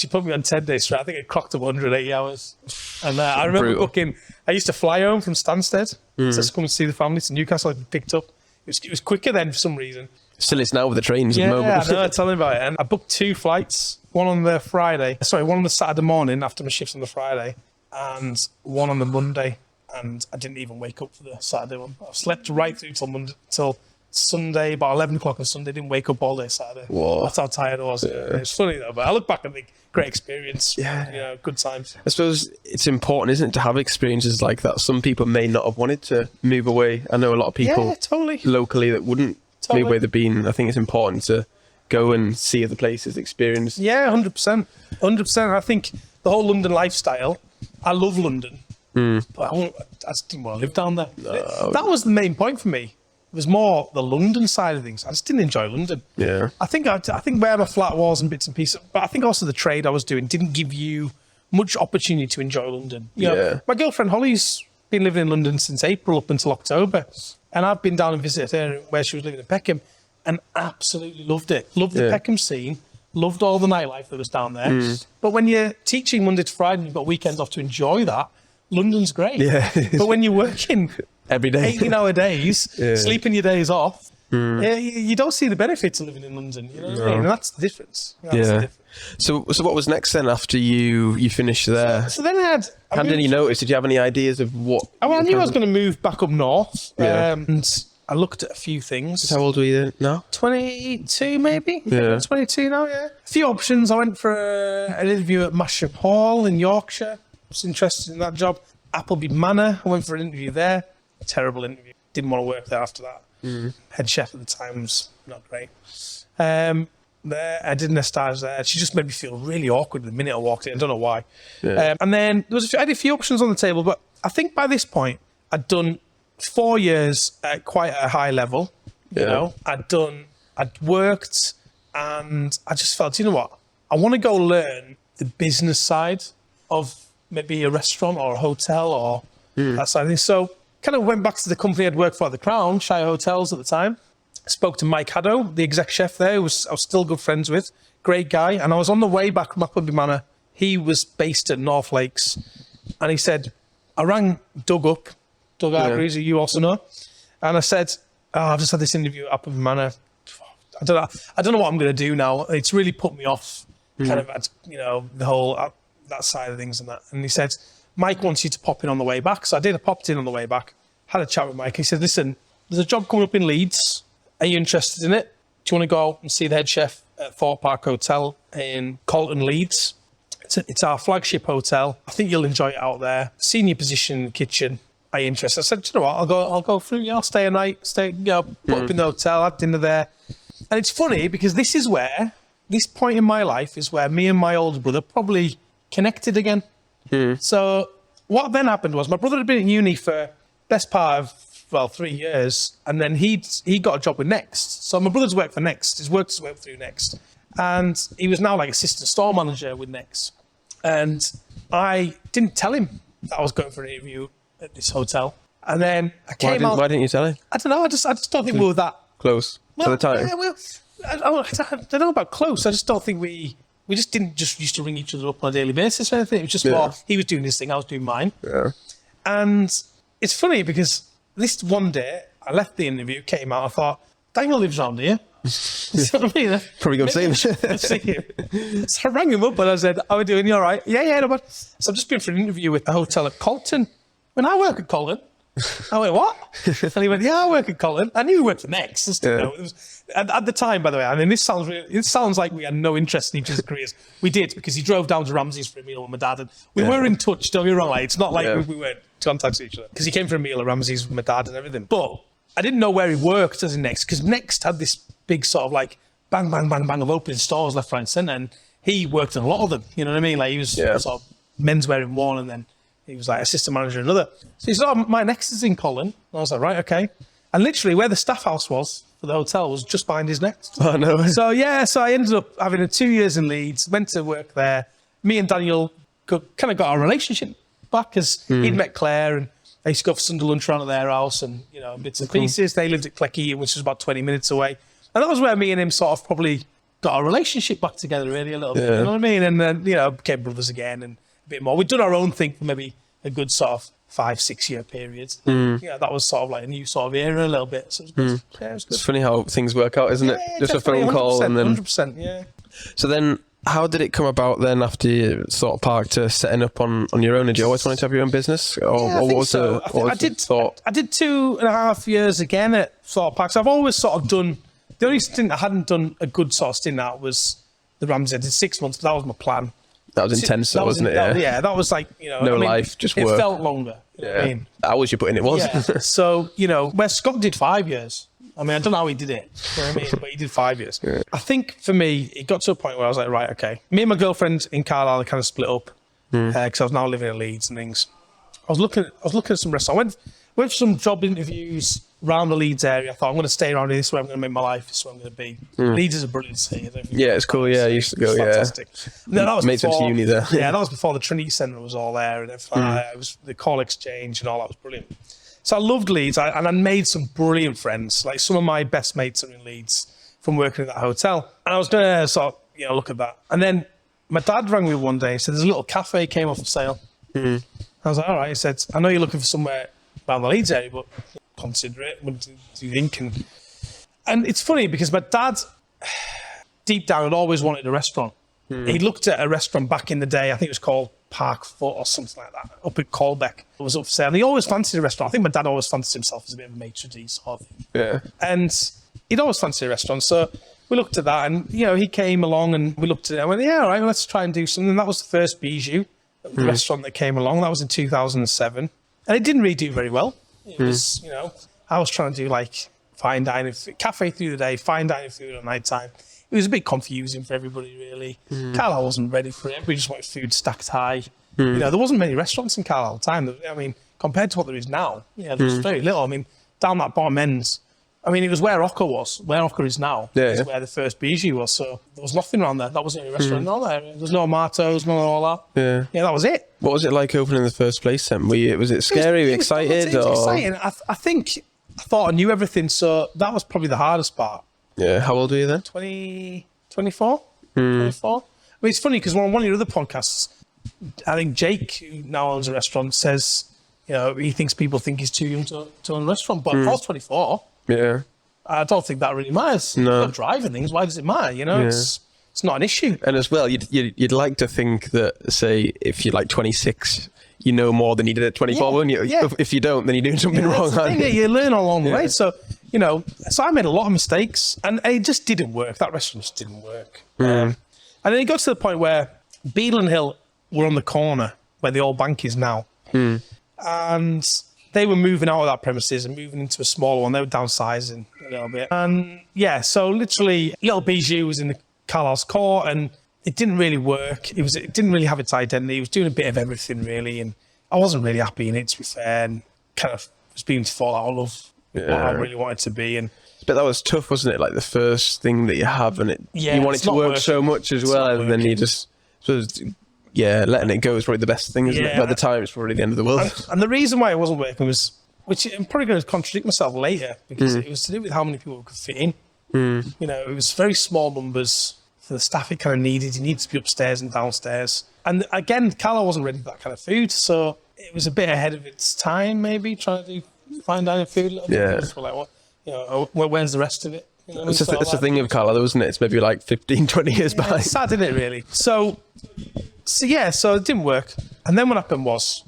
put me on 10 days straight. I think it clocked up 180 hours. And I remember booking, I used to fly home from Stansted to come and see the family to Newcastle. I'd be picked up. It was quicker then for some reason. Still is now with the trains at the moment. Yeah, I know, tell me about it. And I booked 2 flights, one on the Saturday morning after my shift on the Friday, and one on the Monday. And I didn't even wake up for the Saturday one. I slept right through till Sunday, about 11 o'clock on Sunday. Didn't wake up all day Saturday. Whoa. That's how tired I was. Yeah. It's funny though, but I look back and think, great experience. Yeah. Good times. I suppose it's important, isn't it, to have experiences like that. Some people may not have wanted to move away. I know a lot of people locally that wouldn't move away they've been. I think it's important to go and see other places, experience. Yeah, 100%. 100%. I think the whole London lifestyle, I love London. But I just didn't want to live down there. No. That was the main point for me. It was more the London side of things. I just didn't enjoy London. Yeah. I think where my flat was and bits and pieces, but I think also the trade I was doing didn't give you much opportunity to enjoy London. My girlfriend Holly's been living in London since April up until October, and I've been down and visited her where she was living in Peckham, and absolutely loved it. Loved the Peckham scene. Loved all the nightlife that was down there. But when you're teaching Monday to Friday and you've got weekends off to enjoy that, London's great. Yeah. But when you're working every day, 18-hour days, sleeping your days off, you don't see the benefits of living in London. You know what I mean? And that's the difference. So what was next then after you finished there? So then I had any notice? Did you have any ideas of what? I knew I was going to move back up north. And I looked at a few things. How old were you then now? 22 maybe? Yeah. 22 now, yeah. A few options. I went for an interview at Masham Hall in Yorkshire. I was interested in that job. Appleby Manor, I went for an interview there. Terrible interview. Didn't want to work there after that. Head chef at the time was not great. There, I did an stage there. She just made me feel really awkward the minute I walked in. I don't know why. Yeah. And then I had a few options on the table, but I think by this point I'd done 4 years at quite a high level. You know, I'd worked, and I just felt, you know what? I want to go learn the business side of maybe a restaurant or a hotel or that side of things. So kind of went back to the company I'd worked for at the Crown, Shire Hotels at the time. Spoke to Mike Haddo, the exec chef there, I was still good friends with. Great guy. And I was on the way back from Appleby Manor. He was based at North Lakes. And he said, I rang Doug Hargreaves, who you also know. And I said, I've just had this interview at Appleby Manor. I don't know what I'm going to do now. It's really put me off kind of, the whole... that side of things and that. And he said, Mike wants you to pop in on the way back. So I did. I popped in on the way back, had a chat with Mike. He said, listen, there's a job coming up in Leeds. Are you interested in it? Do you want to go and see the head chef at Thorpe Park Hotel in Colton, Leeds? It's our flagship hotel. I think you'll enjoy it out there. Senior position in the kitchen. Are you interested? I said, you know what? I'll go through. I'll stay a night. Put up in the hotel. Have dinner there. And it's funny because this is where this point in my life is where me and my older brother probably connected again. So what then happened was my brother had been at uni for best part of 3 years, and then he got a job with Next. So my brother's worked for Next. He's worked his way through Next, and he was now like assistant store manager with Next. And I didn't tell him that I was going for an interview at this hotel. And then I came out. Why didn't you tell him? I don't know. I just don't think we were that close to the time. Yeah, I don't know about close. I just don't think we just didn't just used to ring each other up on a daily basis or anything. It was just more, he was doing his thing, I was doing mine. Yeah. And it's funny because this one day, I left the interview, came out, I thought, Daniel lives around here. You know what I mean? Probably going to see him. So I rang him up and I said, how are we doing? You all right? Yeah, no, but... So I've just been for an interview with a hotel at Colton. When I work at Colton. I went, what? And he went, yeah, I work at Colton. I knew he worked for Next. Just, you know, and at the time, by the way, I mean, this sounds like we had no interest in each other's careers. We did, because he drove down to Ramsey's for a meal with my dad. And we were in touch, don't get me wrong. Like, it's not like we weren't contacting each other. Because he came for a meal at Ramsey's with my dad and everything. But I didn't know where he worked as in Next, because Next had this big sort of like bang, bang, bang, bang of opening stores left, right, and centre. And he worked in a lot of them. You know what I mean? Like, he was sort of menswear in one, and then he was like assistant manager in another. So he said, oh, my Next is in Colin. And I was like, right, okay. And literally where the staff house was for the hotel was just behind his Next. Oh, no. So I ended up having 2 years in Leeds, went to work there. Me and Daniel kind of got our relationship back, because he'd met Claire, and I used to go for Sunday lunch around at their house and, you know, bits and pieces. They lived at Clecky, which was about 20 minutes away. And that was where me and him sort of probably got our relationship back together really a little bit, you know what I mean? And then, you know, became brothers again and a bit more. We'd done our own thing for maybe a good sort of 5-6 year period. Yeah, that was sort of like a new sort of era a little bit. So it was good. Yeah, it was good. It's funny how things work out, isn't it? Just a phone call and then 100%, yeah. So then how did it come about then after you sort of parked to setting up on your own? Did you always wanted to have your own business? Or what was the thought? I did 2.5 years again at Thorpe Park. So I've always sort of done, the only stint I hadn't done a good sort of stint at was the Ramsey. I did 6 months, but that was my plan. That was intense, though, wasn't it? Yeah, that was like, you know... No life, just work. It felt longer. You know what I mean? Hours you put in, it was. Yeah. So, you know, where Scott did 5 years. I mean, I don't know how he did it. You know what I mean? But he did 5 years. Yeah. I think, for me, it got to a point where I was like, right, okay. Me and my girlfriend in Carlisle kind of split up, because I was now living in Leeds and things. I was looking at some restaurants. I went for some job interviews around the Leeds area. I thought, I'm going to stay around here. This is where I'm going to make my life. This is where I'm going to be. Leeds is a brilliant city. Yeah, it's cool. Yeah, I used to go, fantastic. No, that was Mates went to uni there. Yeah, that was before the Trinity Centre was all there. And everything. It was the call exchange and all that was brilliant. So I loved Leeds. And I made some brilliant friends. Like, some of my best mates are in Leeds from working at that hotel. And I was going to sort of, you know, look at that. And then my dad rang me one day and said, there's a little cafe came off for sale. I was like, all right. He said, I know you're looking for somewhere around the Leeds area, but consider it. What do you think? And it's funny because my dad, deep down, had always wanted a restaurant. He looked at a restaurant back in the day. I think it was called Park Foot or something like that, up at Colbeck. It was up for sale. And he always fancied a restaurant. I think my dad always fancied himself as a bit of a maitre d' sort of thing. Yeah. And he'd always fancied a restaurant. So we looked at that, and, you know, he came along and we looked at it. I went, yeah, all right, well, let's try and do something. And that was the first Bijou restaurant that came along. That was in 2007. And it didn't really do very well. It was, you know, I was trying to do like fine dining, cafe through the day, fine dining food at night time. It was a bit confusing for everybody, really. Carlisle wasn't ready for it. Everybody just wanted food stacked high. You know, there wasn't many restaurants in Carlisle at the time. I mean, compared to what there is now, there was very little. I mean, down that bottom ends, I mean, it was where Ocker was. Where Ocker is now is where the first Bijou was. So there was nothing around there. That wasn't a restaurant in all there. There was no Martos, none of all that. Yeah, that was it. What was it like opening in the first place then? Was it scary? Were you excited? It was exciting. I think I thought I knew everything. So that was probably the hardest part. Yeah. How old were you then? 24. I mean, it's funny because on one of your other podcasts, I think Jake, who now owns a restaurant, says, you know, he thinks people think he's too young to own a restaurant. But if I was 24, I don't think that really matters. No. You're not driving things. Why does it matter? You know, it's not an issue. And as well, you'd like to think that, say, if you're like 26, you know more than you did at 24, wouldn't you? Yeah. If you don't, then you're doing something wrong. You learn along the way. So, you know, I made a lot of mistakes, and it just didn't work. That restaurant just didn't work. And then it got to the point where Beadle and Hill were on the corner where the old bank is now. And they were moving out of that premises and moving into a smaller one. They were downsizing a little bit. And yeah, so literally, little Bijou was in the Carlisle's core, and it didn't really work. It didn't really have its identity. It was doing a bit of everything really, and I wasn't really happy in it, to be fair, and kind of was beginning to fall out of what I really wanted to be. And but that was tough, wasn't it? Like the first thing that you have, and you want it to work so much as well, and then you just letting it go is probably the best thing, isn't it? But at the time, it's probably the end of the world. And the reason why it wasn't working was, which I'm probably going to contradict myself later, because it was to do with how many people could fit in. You know, it was very small numbers for the staff it kind of needed. You needed to be upstairs and downstairs. And again, Carlisle wasn't ready for that kind of food, so it was a bit ahead of its time, maybe, trying to find out food a little bit. Yeah. Like, what, you know, where's the rest of it? You know, it's the thing of Carlisle, though, isn't it? It's maybe like 15, 20 years behind. It's sad, isn't it, really? So it didn't work. And then what happened was,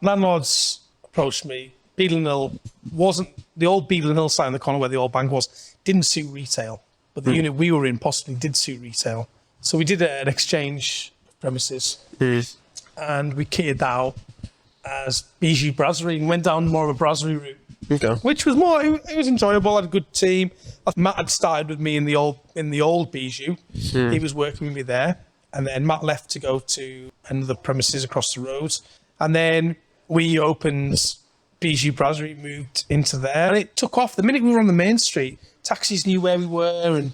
landlords approached me. Beadle & Hill wasn't, the old Beadle & Hill site in the corner where the old bank was, didn't suit retail. But the unit we were in possibly did suit retail. So we did an exchange of premises. And we kitted that out as Bijou Brasserie and went down more of a brasserie route. Okay. Which was more, it was enjoyable. I had a good team. Matt had started with me in the old Bijou. He was working with me there. And then Matt left to go to another premises across the road. And then we opened Bijou Brasserie, moved into there. And it took off. The minute we were on the main street, taxis knew where we were. And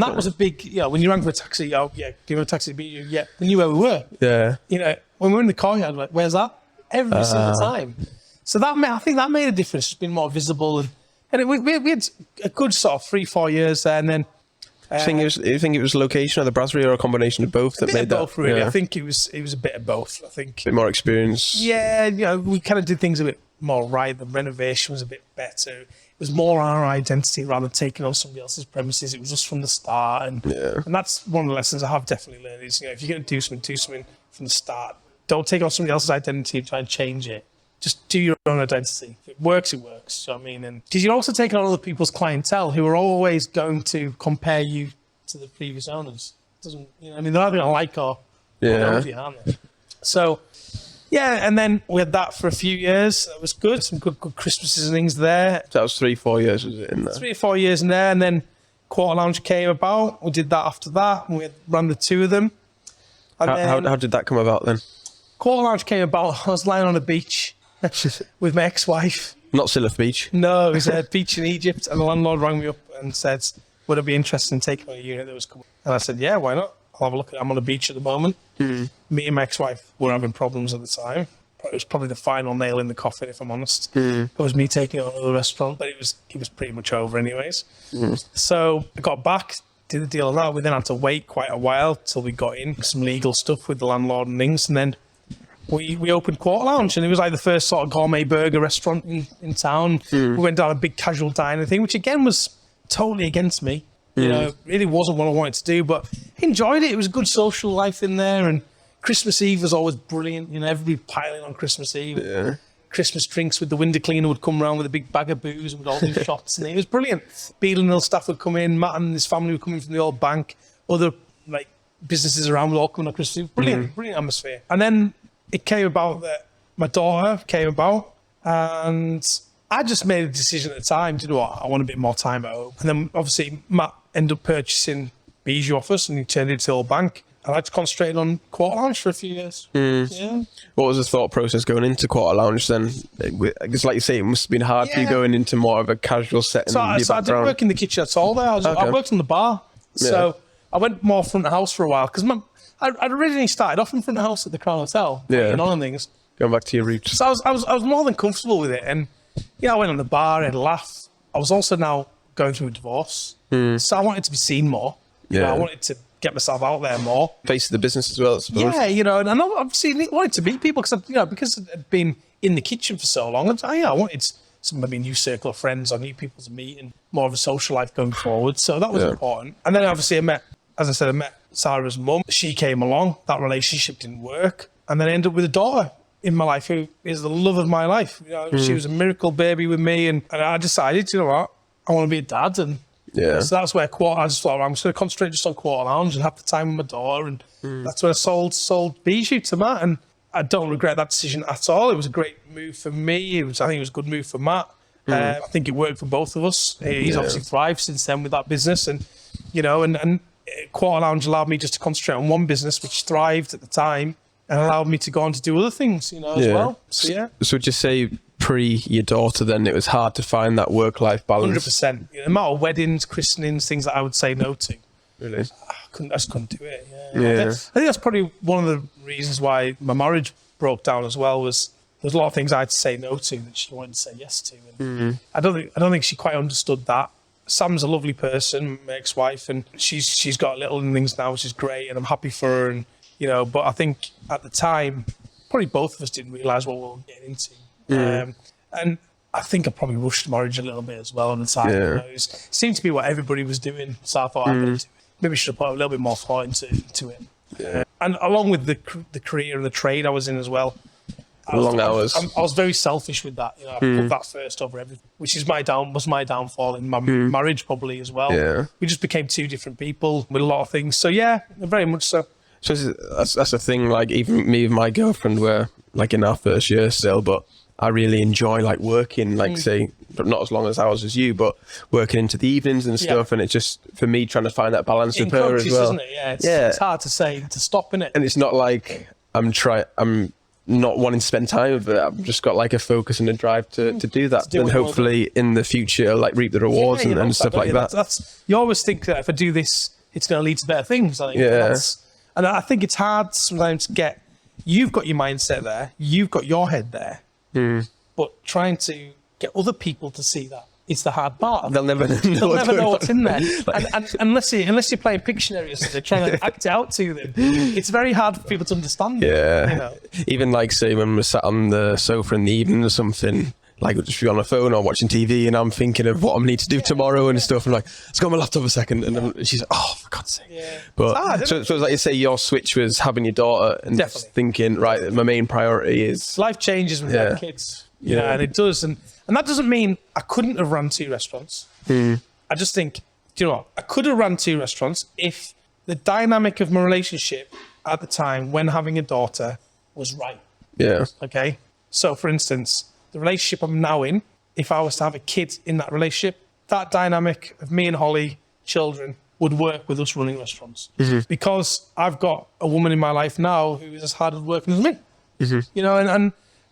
that was a big, when you rang for a taxi, do you want a taxi to Bijou? Yeah, we knew where we were. Yeah. You know, when we were in the car, you're like, where's that? Every single time. So I think that made a difference. It's been more visible. And we had a good sort of 3-4 years there. And then, you think it was location of the brasserie or a combination of both that made that? Both, really. Yeah. I think it was a bit of both. I think a bit more experience. Yeah, we kind of did things a bit more right. The renovation was a bit better. It was more our identity rather than taking on somebody else's premises. It was just from the start, and that's one of the lessons I have definitely learned. Is if you're going to do something from the start. Don't take on somebody else's identity and try and change it. Just do your own identity. If it works, it works. You know what I mean? And because you're also taking on other people's clientele who are always going to compare you to the previous owners. They're either going to like or love you, aren't they? So, and then we had that for a few years. That was good. Some good Christmases and things there. So that was 3-4 years, was it, in there? 3 or 4 years in there. And then Quarter Lounge came about. We did that after that. And we ran the two of them. And how did that come about then? Quarter Lounge came about. I was lying on a beach with my ex-wife. Not Silif Beach. No, it was a beach in Egypt, and the landlord rang me up and said, would I be interested in taking on a unit that was coming? And I said, yeah, why not? I'll have a look at it. I'm on a beach at the moment. Me and my ex-wife were having problems at the time. It was probably the final nail in the coffin, if I'm honest. It was me taking on another restaurant, but it was pretty much over anyways. So I got back, did the deal on that. We then had to wait quite a while till we got in some legal stuff with the landlord and things, and then we opened Quarter Lounge, and it was like the first sort of gourmet burger restaurant in town. We went down a big casual dining thing, which again was totally against me. You know, really wasn't what I wanted to do, but enjoyed it. It was a good social life in there, and Christmas Eve was always brilliant. You know, everybody piling on Christmas Eve. Yeah. Christmas drinks with the window cleaner would come around with a big bag of booze and we'd all do shots, and it was brilliant. Beadle & Hill staff would come in, Matt and his family would come in from the old bank, other like businesses around would all come on Christmas Eve. Brilliant atmosphere. And then it came about that my daughter came about, and I just made a decision at the time, you know what, I want a bit more time at home. And then obviously Matt ended up purchasing Bijou office and he turned it into the old bank. And I just concentrated on Quarter Lounge for a few years. Yeah. What was the thought process going into Quarter Lounge then? Because like you say, it must have been hard for you going into more of a casual setting. So I didn't work in the kitchen at all there. I worked in the bar. So I went more front of house for a while because I'd originally started off in front of house at the Crown Hotel. And on things. Going back to your roots. So I was more than comfortable with it. And I went on the bar, I had a laugh. I was also now going through a divorce. So I wanted to be seen more. You know, I wanted to get myself out there more. Face of the business as well, I suppose. Yeah, and obviously I wanted to meet people because I'd been in the kitchen for so long. I wanted some maybe new circle of friends or new people to meet and more of a social life going forward. So that was important. And then obviously I met Sarah's mum. She came along. That relationship didn't work. And then I ended up with a daughter in my life who is the love of my life. She was a miracle baby with me, and I decided, you know what, I want to be a dad. And so that's where I just thought, I'm just going to concentrate just on Quarter Lounge and have the time with my daughter. And that's when I sold Bijou to Matt. And I don't regret that decision at all. It was a great move for me. I think it was a good move for Matt. I think it worked for both of us. He's obviously thrived since then with that business. And, and Quarter Lounge allowed me just to concentrate on one business, which thrived at the time, and allowed me to go on to do other things, as well. So, yeah. So just say pre your daughter, then it was hard to find that work-life balance. 100%. The amount of weddings, christenings, things that I would say no to. Really? I just couldn't do it. Yeah. I think that's probably one of the reasons why my marriage broke down as well. Was there's a lot of things I had to say no to that she wanted to say yes to. And I don't think she quite understood that. Sam's a lovely person, my ex-wife, and she's got little things now, which is great, and I'm happy for her. And but I think at the time, probably both of us didn't realise what we were getting into. And I think I probably rushed marriage a little bit as well on the time. It seemed to be what everybody was doing, so I thought maybe I should have put a little bit more thought into it. And along with the career and the trade I was in as well. Long hours. I was very selfish with that. I put that first over everything, which is my downfall in my marriage probably as well. Yeah. We just became two different people with a lot of things. So yeah, very much so. So that's the thing. Like even me and my girlfriend were like in our first year still, but I really enjoy like working, like say, but not as long as hours as you, but working into the evenings and stuff. And it's just for me trying to find that balance with her as well. Isn't it? Yeah, it's hard to say to stop in it. And it's not like I'm not wanting to spend time with it. I've just got like a focus and a drive to do that. And hopefully in the future, like reap the rewards and stuff like that. That's you always think that if I do this, it's going to lead to better things. I think and I think it's hard sometimes to get. You've got your mindset there. You've got your head there. But trying to get other people to see that is the hard part. They'll never know what's in there. And unless you're playing Pictionary or something, trying to act it out to them, it's very hard for people to understand. Yeah. Even like say when we're sat on the sofa in the evening or something, like we'll just be on the phone or watching TV, and I'm thinking of what I need to do tomorrow and stuff. I'm like, let's go on my laptop a second, and then she's like, oh, for God's sake. Yeah. But so it's like you say, your switch was having your daughter and thinking, right, my main priority is life changes when you have kids. And it does, and that doesn't mean I couldn't have run 2 restaurants. I just think, do you know what? I could have run 2 restaurants if the dynamic of my relationship at the time when having a daughter was right. Yeah. Okay. So, for instance, the relationship I'm now in, if I was to have a kid in that relationship, that dynamic of me and Holly, children, would work with us running restaurants. Because I've got a woman in my life now who is as hard at working as me.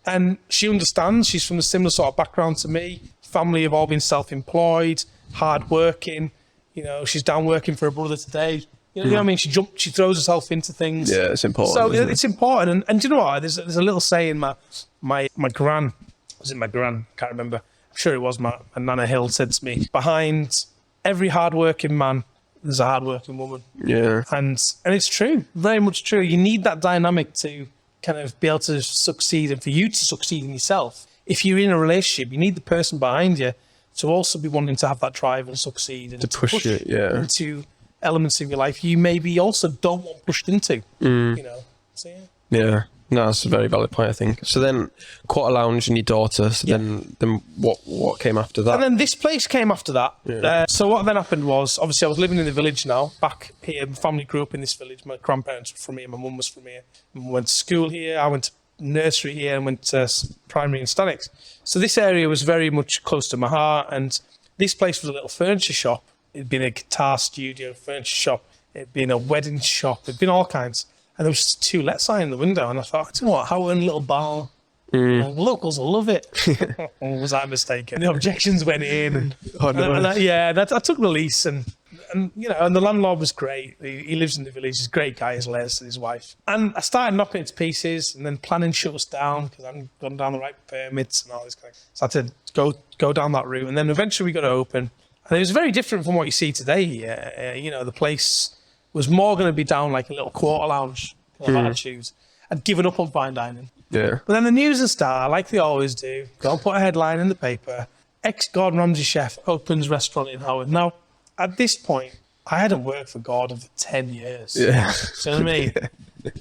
And she understands. She's from a similar sort of background to me. Family have all been self-employed, hard working. She's down working for her brother today. You know what I mean? She throws herself into things. Yeah, it's important. So it's important. And do you know what? There's a little saying my gran, was it my gran? I can't remember. I'm sure it was my Nana Hill said to me, behind every hardworking man, there's a hardworking woman. Yeah. And it's true, very much true. You need that dynamic to kind of be able to succeed, and for you to succeed in yourself. If you're in a relationship, you need the person behind you to also be wanting to have that drive and succeed and to push it into elements of your life you maybe also don't want pushed into. So yeah. No, that's a very valid point, I think. So then Quarter Lounge and your daughter, so then what came after that? And then this place came after that. So what then happened was, obviously I was living in the village now, back here. My family grew up in this village. My grandparents were from here, my mum was from here. I went to school here, I went to nursery here, and went to primary in Stanwix. So this area was very much close to my heart, and this place was a little furniture shop. It'd been a guitar studio, furniture shop, it'd been a wedding shop, it'd been all kinds. And there was just 2 let sign in the window, and I thought, do you know what? How in a little bar, locals will love it. Or was I mistaken? The objections went in, I took the lease, and the landlord was great. He lives in the village. He's a great guy. He's Les and his wife. And I started knocking it to pieces, and then planning shut us down because I hadn't gone down the right permits and all this kind of. So I had to go down that route, and then eventually we got to open, and it was very different from what you see today here. The place was more going to be down like a little Quarter Lounge kind of attitude. I'd given up on fine dining. Yeah. But then the News and Star, like they always do, go and put a headline in the paper. Ex-Gordon Ramsey chef opens restaurant in Howard. Now, at this point, I hadn't worked for Gordon for 10 years. Yeah. So you know what I mean?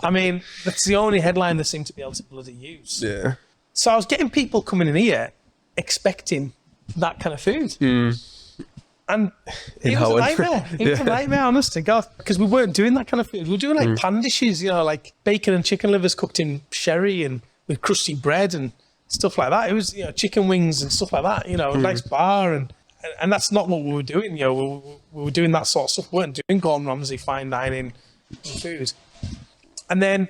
I mean, that's the only headline they seem to be able to bloody use. Yeah. So I was getting people coming in here expecting that kind of food. And it was a nightmare. It was a nightmare, honest to God, because we weren't doing that kind of food. We were doing like pan dishes, like bacon and chicken livers cooked in sherry and with crusty bread and stuff like that. It was, chicken wings and stuff like that, a nice bar. And And that's not what we were doing. You know, we were doing that sort of stuff. We weren't doing Gordon Ramsay fine dining food. And then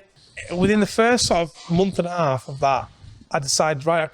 within the first sort of month and a half of that, I decided, right,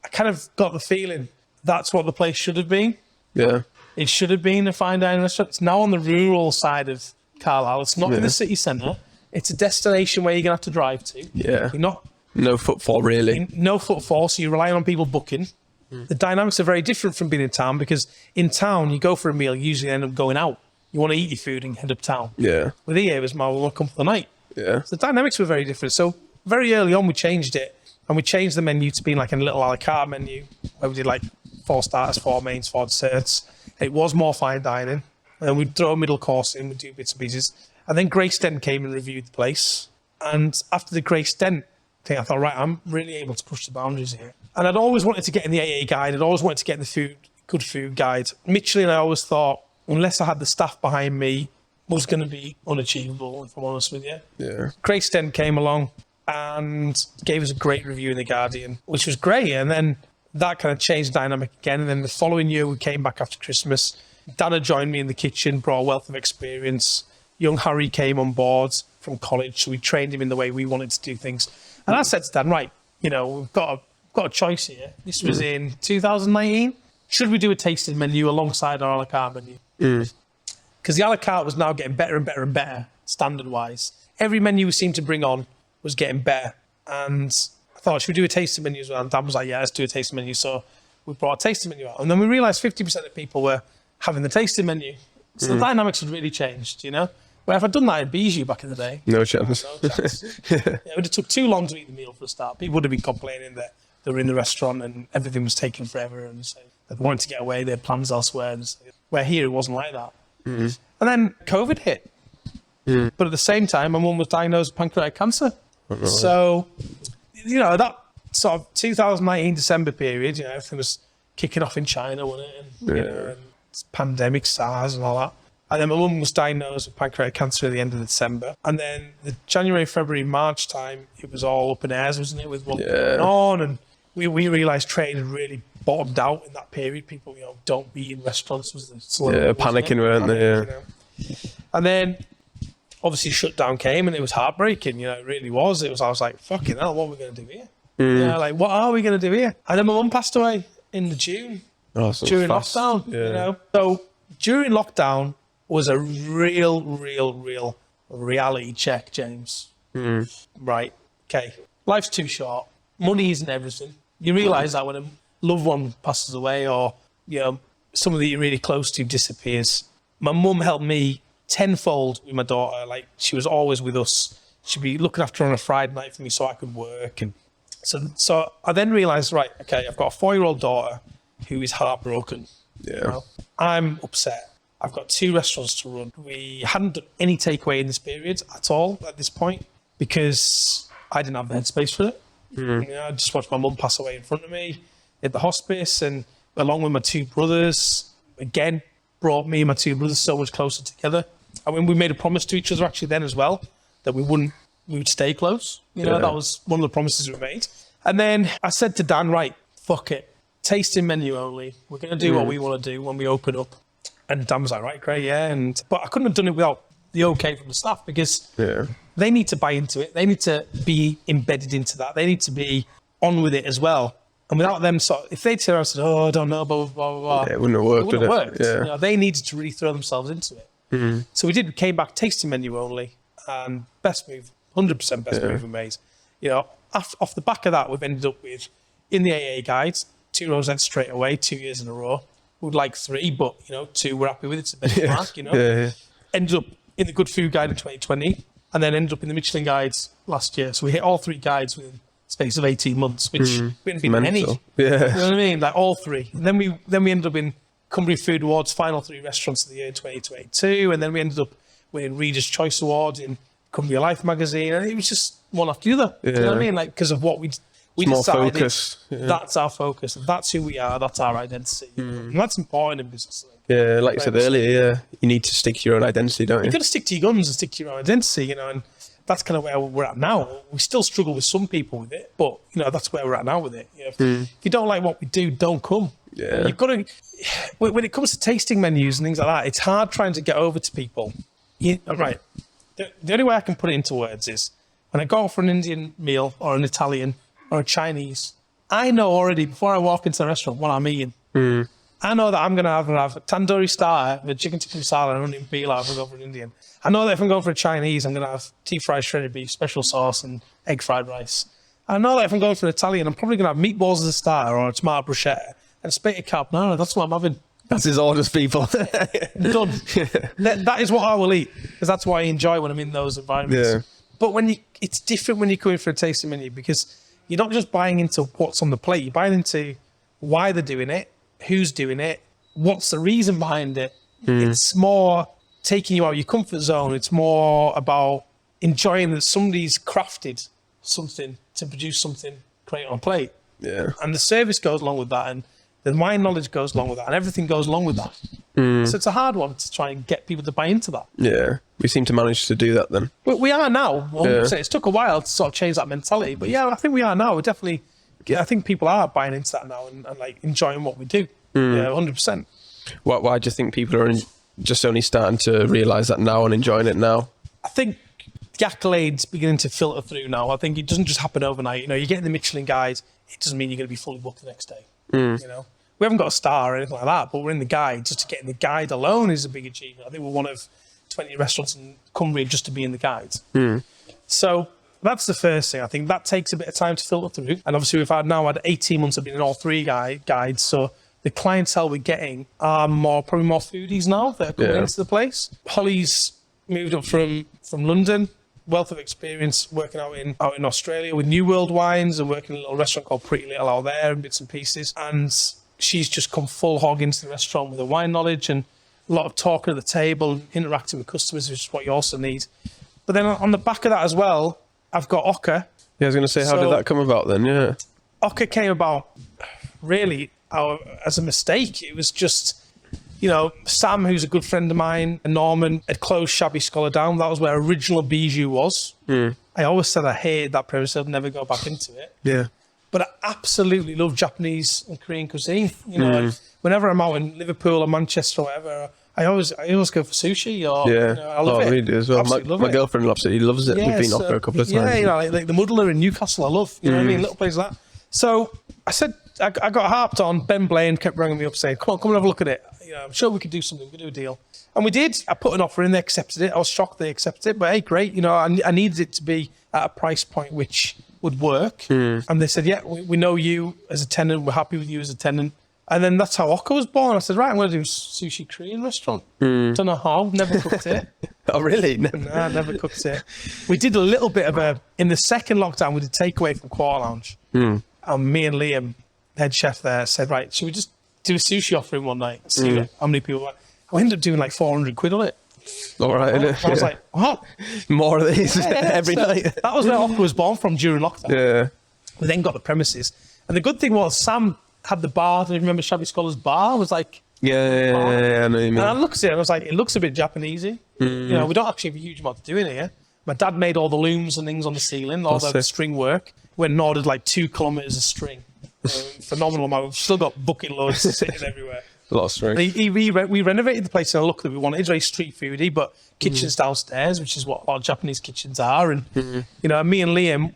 I kind of got the feeling that's what the place should have been. Yeah. It should have been a fine dining restaurant. It's now on the rural side of Carlisle. It's not in the city centre. It's a destination where you're going to have to drive to. Yeah. You're not... No footfall, really. No footfall, so you're relying on people booking. The dynamics are very different from being in town, because in town, you go for a meal, you usually end up going out. You want to eat your food and head up town. Yeah. With here, it was more, we'll come for the night. Yeah. So the dynamics were very different. So very early on, we changed it, and we changed the menu to being like a little a la carte menu, where we did like 4 starters, 4 mains, 4 desserts. It was more fine dining, and we'd throw a middle course in, we'd do bits and pieces. And then Grace Dent came and reviewed the place. And after the Grace Dent thing, I thought, right, I'm really able to push the boundaries here. And I'd always wanted to get in the AA guide. I'd always wanted to get in the good food guide. Michelin, I always thought, unless I had the staff behind me, was going to be unachievable, if I'm honest with you. Yeah. Grace Dent came along and gave us a great review in The Guardian, which was great. And then that kind of changed the dynamic again. And then the following year, we came back after Christmas. Dana joined me in the kitchen, brought a wealth of experience. Young Harry came on board from college, so we trained him in the way we wanted to do things. And I said to Dan, right, you know, we've got a choice here. This was in 2019. Should we do a tasting menu alongside our a la carte menu? Because the a la carte was now getting better and better and better, standard-wise. Every menu we seemed to bring on was getting better. And I thought, should we do a tasting menu as well? And Dan was like, yeah, let's do a tasting menu. So we brought a tasting menu out. And then we realised 50% of people were having the tasting menu. So the dynamics had really changed, you know? Where if I'd done that in Bijou back in the day, No chance. no chance. It would have took too long to eat the meal for a start. People would have been complaining that they were in the restaurant and everything was taking forever, and so they wanted to get away, they had plans elsewhere. And so, where here, it wasn't like that. And then COVID hit. But at the same time, my mum was diagnosed with pancreatic cancer. So, you know, that sort of 2019 December period, you know, everything was kicking off in China, wasn't it? And, you know, and pandemic, SARS and all that. And then my mum was diagnosed with pancreatic cancer at the end of December. And then the January, February, March time, it was all up in airs, wasn't it, with what was going on. And we realised trade had really bottomed out in that period. People, you know, don't be in restaurants. Was the slogan, panicking, weren't they? Yeah. You know? And then, obviously, shutdown came and it was heartbreaking. You know, it really was. I was like, fucking hell, what are we going to do here? You know, like, what are we going to do here? And then my mum passed away in June during lockdown, you know. So during lockdown, was a real reality check, James. Right, okay. Life's too short. Money isn't everything. You realise that when a loved one passes away, or, you know, somebody you're really close to disappears. My mum helped me tenfold with my daughter. Like, she was always with us. She'd be looking after her on a Friday night for me so I could work. And so I then realised, right, okay, I've got a 4-year-old daughter who is heartbroken. Yeah. You know? I'm upset. I've got 2 restaurants to run. We hadn't done any takeaway in this period at all at this point because I didn't have the headspace for it. You know, I just watched my mum pass away in front of me at the hospice, and along with my 2 brothers, again, brought me and my 2 brothers so much closer together. I mean, we made a promise to each other actually then as well that we would stay close. You know, that was one of the promises we made. And then I said to Dan, right, fuck it. Tasting menu only. We're going to do what we want to do when we open up. And Dan was like, right, great, yeah. But I couldn't have done it without the okay from the staff, because they need to buy into it. They need to be embedded into that. They need to be on with it as well. And without them, if they'd turn around and said, oh, I don't know, blah, blah, blah, blah. Yeah, it wouldn't have worked, it wouldn't have worked. Yeah. You know, they needed to really throw themselves into it. So we came back tasting menu only, and best move, 100% best move we made. You know, off the back of that, we've ended up with, in the AA guides, 2 rosettes straight away, 2 years in a row. We'd like 3, but, you know, 2 we're happy with. It's a benchmark, you know. Ended up in the Good Food Guide in 2020, and then ended up in the Michelin guides last year. So we hit all 3 guides within the space of 18 months, which we hadn't been in any. Yeah. You know what I mean? Like, all 3. And then we ended up in Cumbria Food Awards final 3 restaurants of the year in 2022, and then we ended up winning Reader's Choice Awards in Cumbria Life magazine, and it was just one after the other. You know what I mean? Like, because of what we decided, focus. That's our focus. That's who we are. That's our identity. And that's important in business. Yeah, like you said earlier, you need to stick to your own identity, don't you? You've got to stick to your guns and stick to your own identity, you know, and that's kind of where we're at now. We still struggle with some people with it, but, you know, that's where we're at now with it. You know, if you don't like what we do, don't come. Yeah. You've got to, when it comes to tasting menus and things like that, it's hard trying to get over to people. Right. The only way I can put it into words is when I go for an Indian meal or an Italian or a Chinese, I know already before I walk into the restaurant what I'm eating. I know that I'm going to have a tandoori starter with chicken tikka masala and onion pilau if I go for an Indian. I know that if I'm going for a Chinese, I'm going to have deep fried shredded beef, special sauce, and egg fried rice. I know that if I'm going for an Italian, I'm probably going to have meatballs as a starter or a tomato bruschetta and a spaghetti carbonara. That's what I'm having. That's his orders, people. Done. That is what I will eat because that's what I enjoy when I'm in those environments. Yeah. But it's different when you come in for a tasting menu because you're not just buying into what's on the plate. You're buying into why they're doing it, who's doing it, what's the reason behind it. It's more taking you out of your comfort zone. It's more about enjoying that somebody's crafted something to produce something great on a plate. Yeah. And the service goes along with that, and the wine knowledge goes along with that, and everything goes along with that. So it's a hard one to try and get people to buy into that. Yeah. We seem to manage to do that then. We are now. 100%. It's took a while to sort of change that mentality, but yeah, I think we are now. We're definitely, I think people are buying into that now and like enjoying what we do. Yeah, 100%. Why do you think people are just only starting to realise that now and enjoying it now? I think the accolades beginning to filter through now. I think it doesn't just happen overnight. You know, you're getting the Michelin guides. It doesn't mean you're going to be fully booked the next day. You know, we haven't got a star or anything like that, but we're in the guide. Just to get in the guide alone is a big achievement. I think we're one of 20 restaurants in Cumbria just to be in the guide. So that's the first thing. I think that takes a bit of time to filter through. And obviously we've had 18 months of being in all three guides. So the clientele we're getting are probably more foodies now that are coming into the place. Holly's moved up from London, wealth of experience working out in Australia with New World Wines and working in a little restaurant called Pretty Little out there in bits and pieces. And she's just come full hog into the restaurant with her wine knowledge and a lot of talking at the table, interacting with customers, which is what you also need. But then on the back of that as well, I've got Ocker. Yeah, I was going to say, how did that come about then? Yeah. Ocker came about really as a mistake. It was just, you know, Sam, who's a good friend of mine, and Norman had closed Shabby Scholar down. That was where original Bijou was. I always said I hated that premise. I'd never go back into it. Yeah. But I absolutely love Japanese and Korean cuisine. You know, like whenever I'm out in Liverpool or Manchester or whatever, I always go for sushi. Or, you know, I love it. We do as well. My girlfriend absolutely loves it. We've been off there a couple of times. Yeah, you know, like the Muddler in Newcastle, I love. You know what I mean? Little places like that. So I said, I got harped on. Ben Blaine kept ringing me up saying, come and have a look at it. You know, I'm sure we could do something. We could do a deal. And we did. I put an offer in, they accepted it. I was shocked they accepted it. But hey, great. You know, I needed it to be at a price point which would work. And they said, yeah, we know you as a tenant. We're happy with you as a tenant. And then that's how Ocker was born. I said, right, I'm going to do a sushi Korean restaurant. Don't know how, never cooked it. Oh, really? Nah, never cooked it. We did a little bit of in the second lockdown, we did takeaway from Quarter Lounge. And me and Liam, head chef there, said, right, should we just do a sushi offering one night and see how many people want? I ended up doing like 400 quid on it. All right. I was like, what? More of these every night. That was where Ocker was born from during lockdown. Yeah. We then got the premises. And the good thing was Sam had the bar. Do you remember Shabby Scholar's bar? It was like... Yeah, I know what you mean. And I looked at it and I was like, it looks a bit Japanesey. You know, we don't actually have a huge amount to do in here. My dad made all the looms and things on the ceiling, all the string work. Went and ordered like 2 kilometres of string. Phenomenal amount. We've still got bucket loads sitting everywhere. A lot of string. We renovated the place in a look that we wanted. It's very street foody, but kitchens downstairs, which is what a lot of Japanese kitchens are. And, you know, me and Liam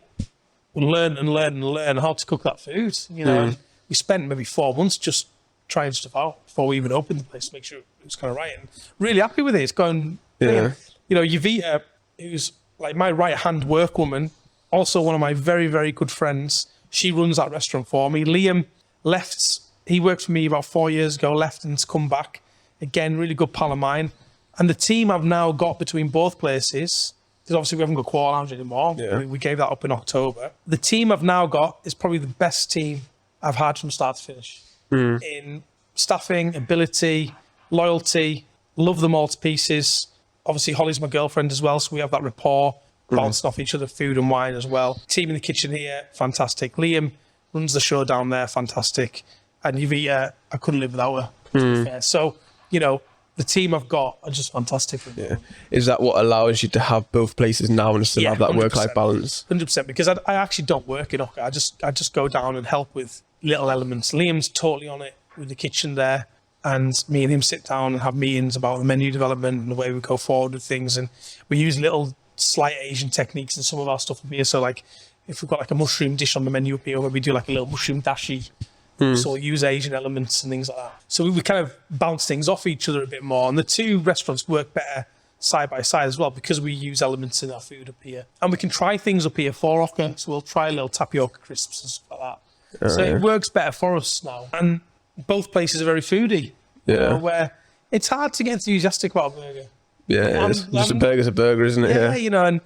will learn how to cook that food. You know, and we spent maybe 4 months just trying stuff out before we even opened the place to make sure it was kind of right. And really happy with it. It's going, you know, Yvita, who's like my right-hand workwoman, also one of my very, very good friends. She runs that restaurant for me. Liam left. He worked for me about 4 years ago, left and has come back. Again, really good pal of mine. And the team I've now got between both places, because obviously we haven't got Quarter Lounge anymore. Yeah. We gave that up in October. The team I've now got is probably the best team I've had from start to finish. In staffing, ability, loyalty, love them all to pieces. Obviously, Holly's my girlfriend as well, so we have that rapport, bouncing off each other, food and wine as well. Team in the kitchen here, fantastic. Liam runs the show down there, fantastic. And Yvita, I couldn't live without her. So, you know, the team I've got are just fantastic. Yeah. Is that what allows you to have both places now and still have that 100%. work-life balance? 100%, because I actually don't work in Ocker. I just go down and help with little elements. Liam's totally on it with the kitchen there, and me and him sit down and have meetings about the menu development and the way we go forward with things. And we use little slight Asian techniques in some of our stuff up here. So like if we've got like a mushroom dish on the menu up here, where we do like a little mushroom dashi, so we'll use Asian elements and things like that. So we kind of bounce things off each other a bit more. And the two restaurants work better side by side as well, because we use elements in our food up here. And we can try things up here for Ocker. So we'll try little tapioca crisps and stuff like that. So it works better for us now. And both places are very foodie. Yeah. You know, where it's hard to get enthusiastic about a burger. Yeah, just a burger's a burger, isn't it? Yeah, you know, and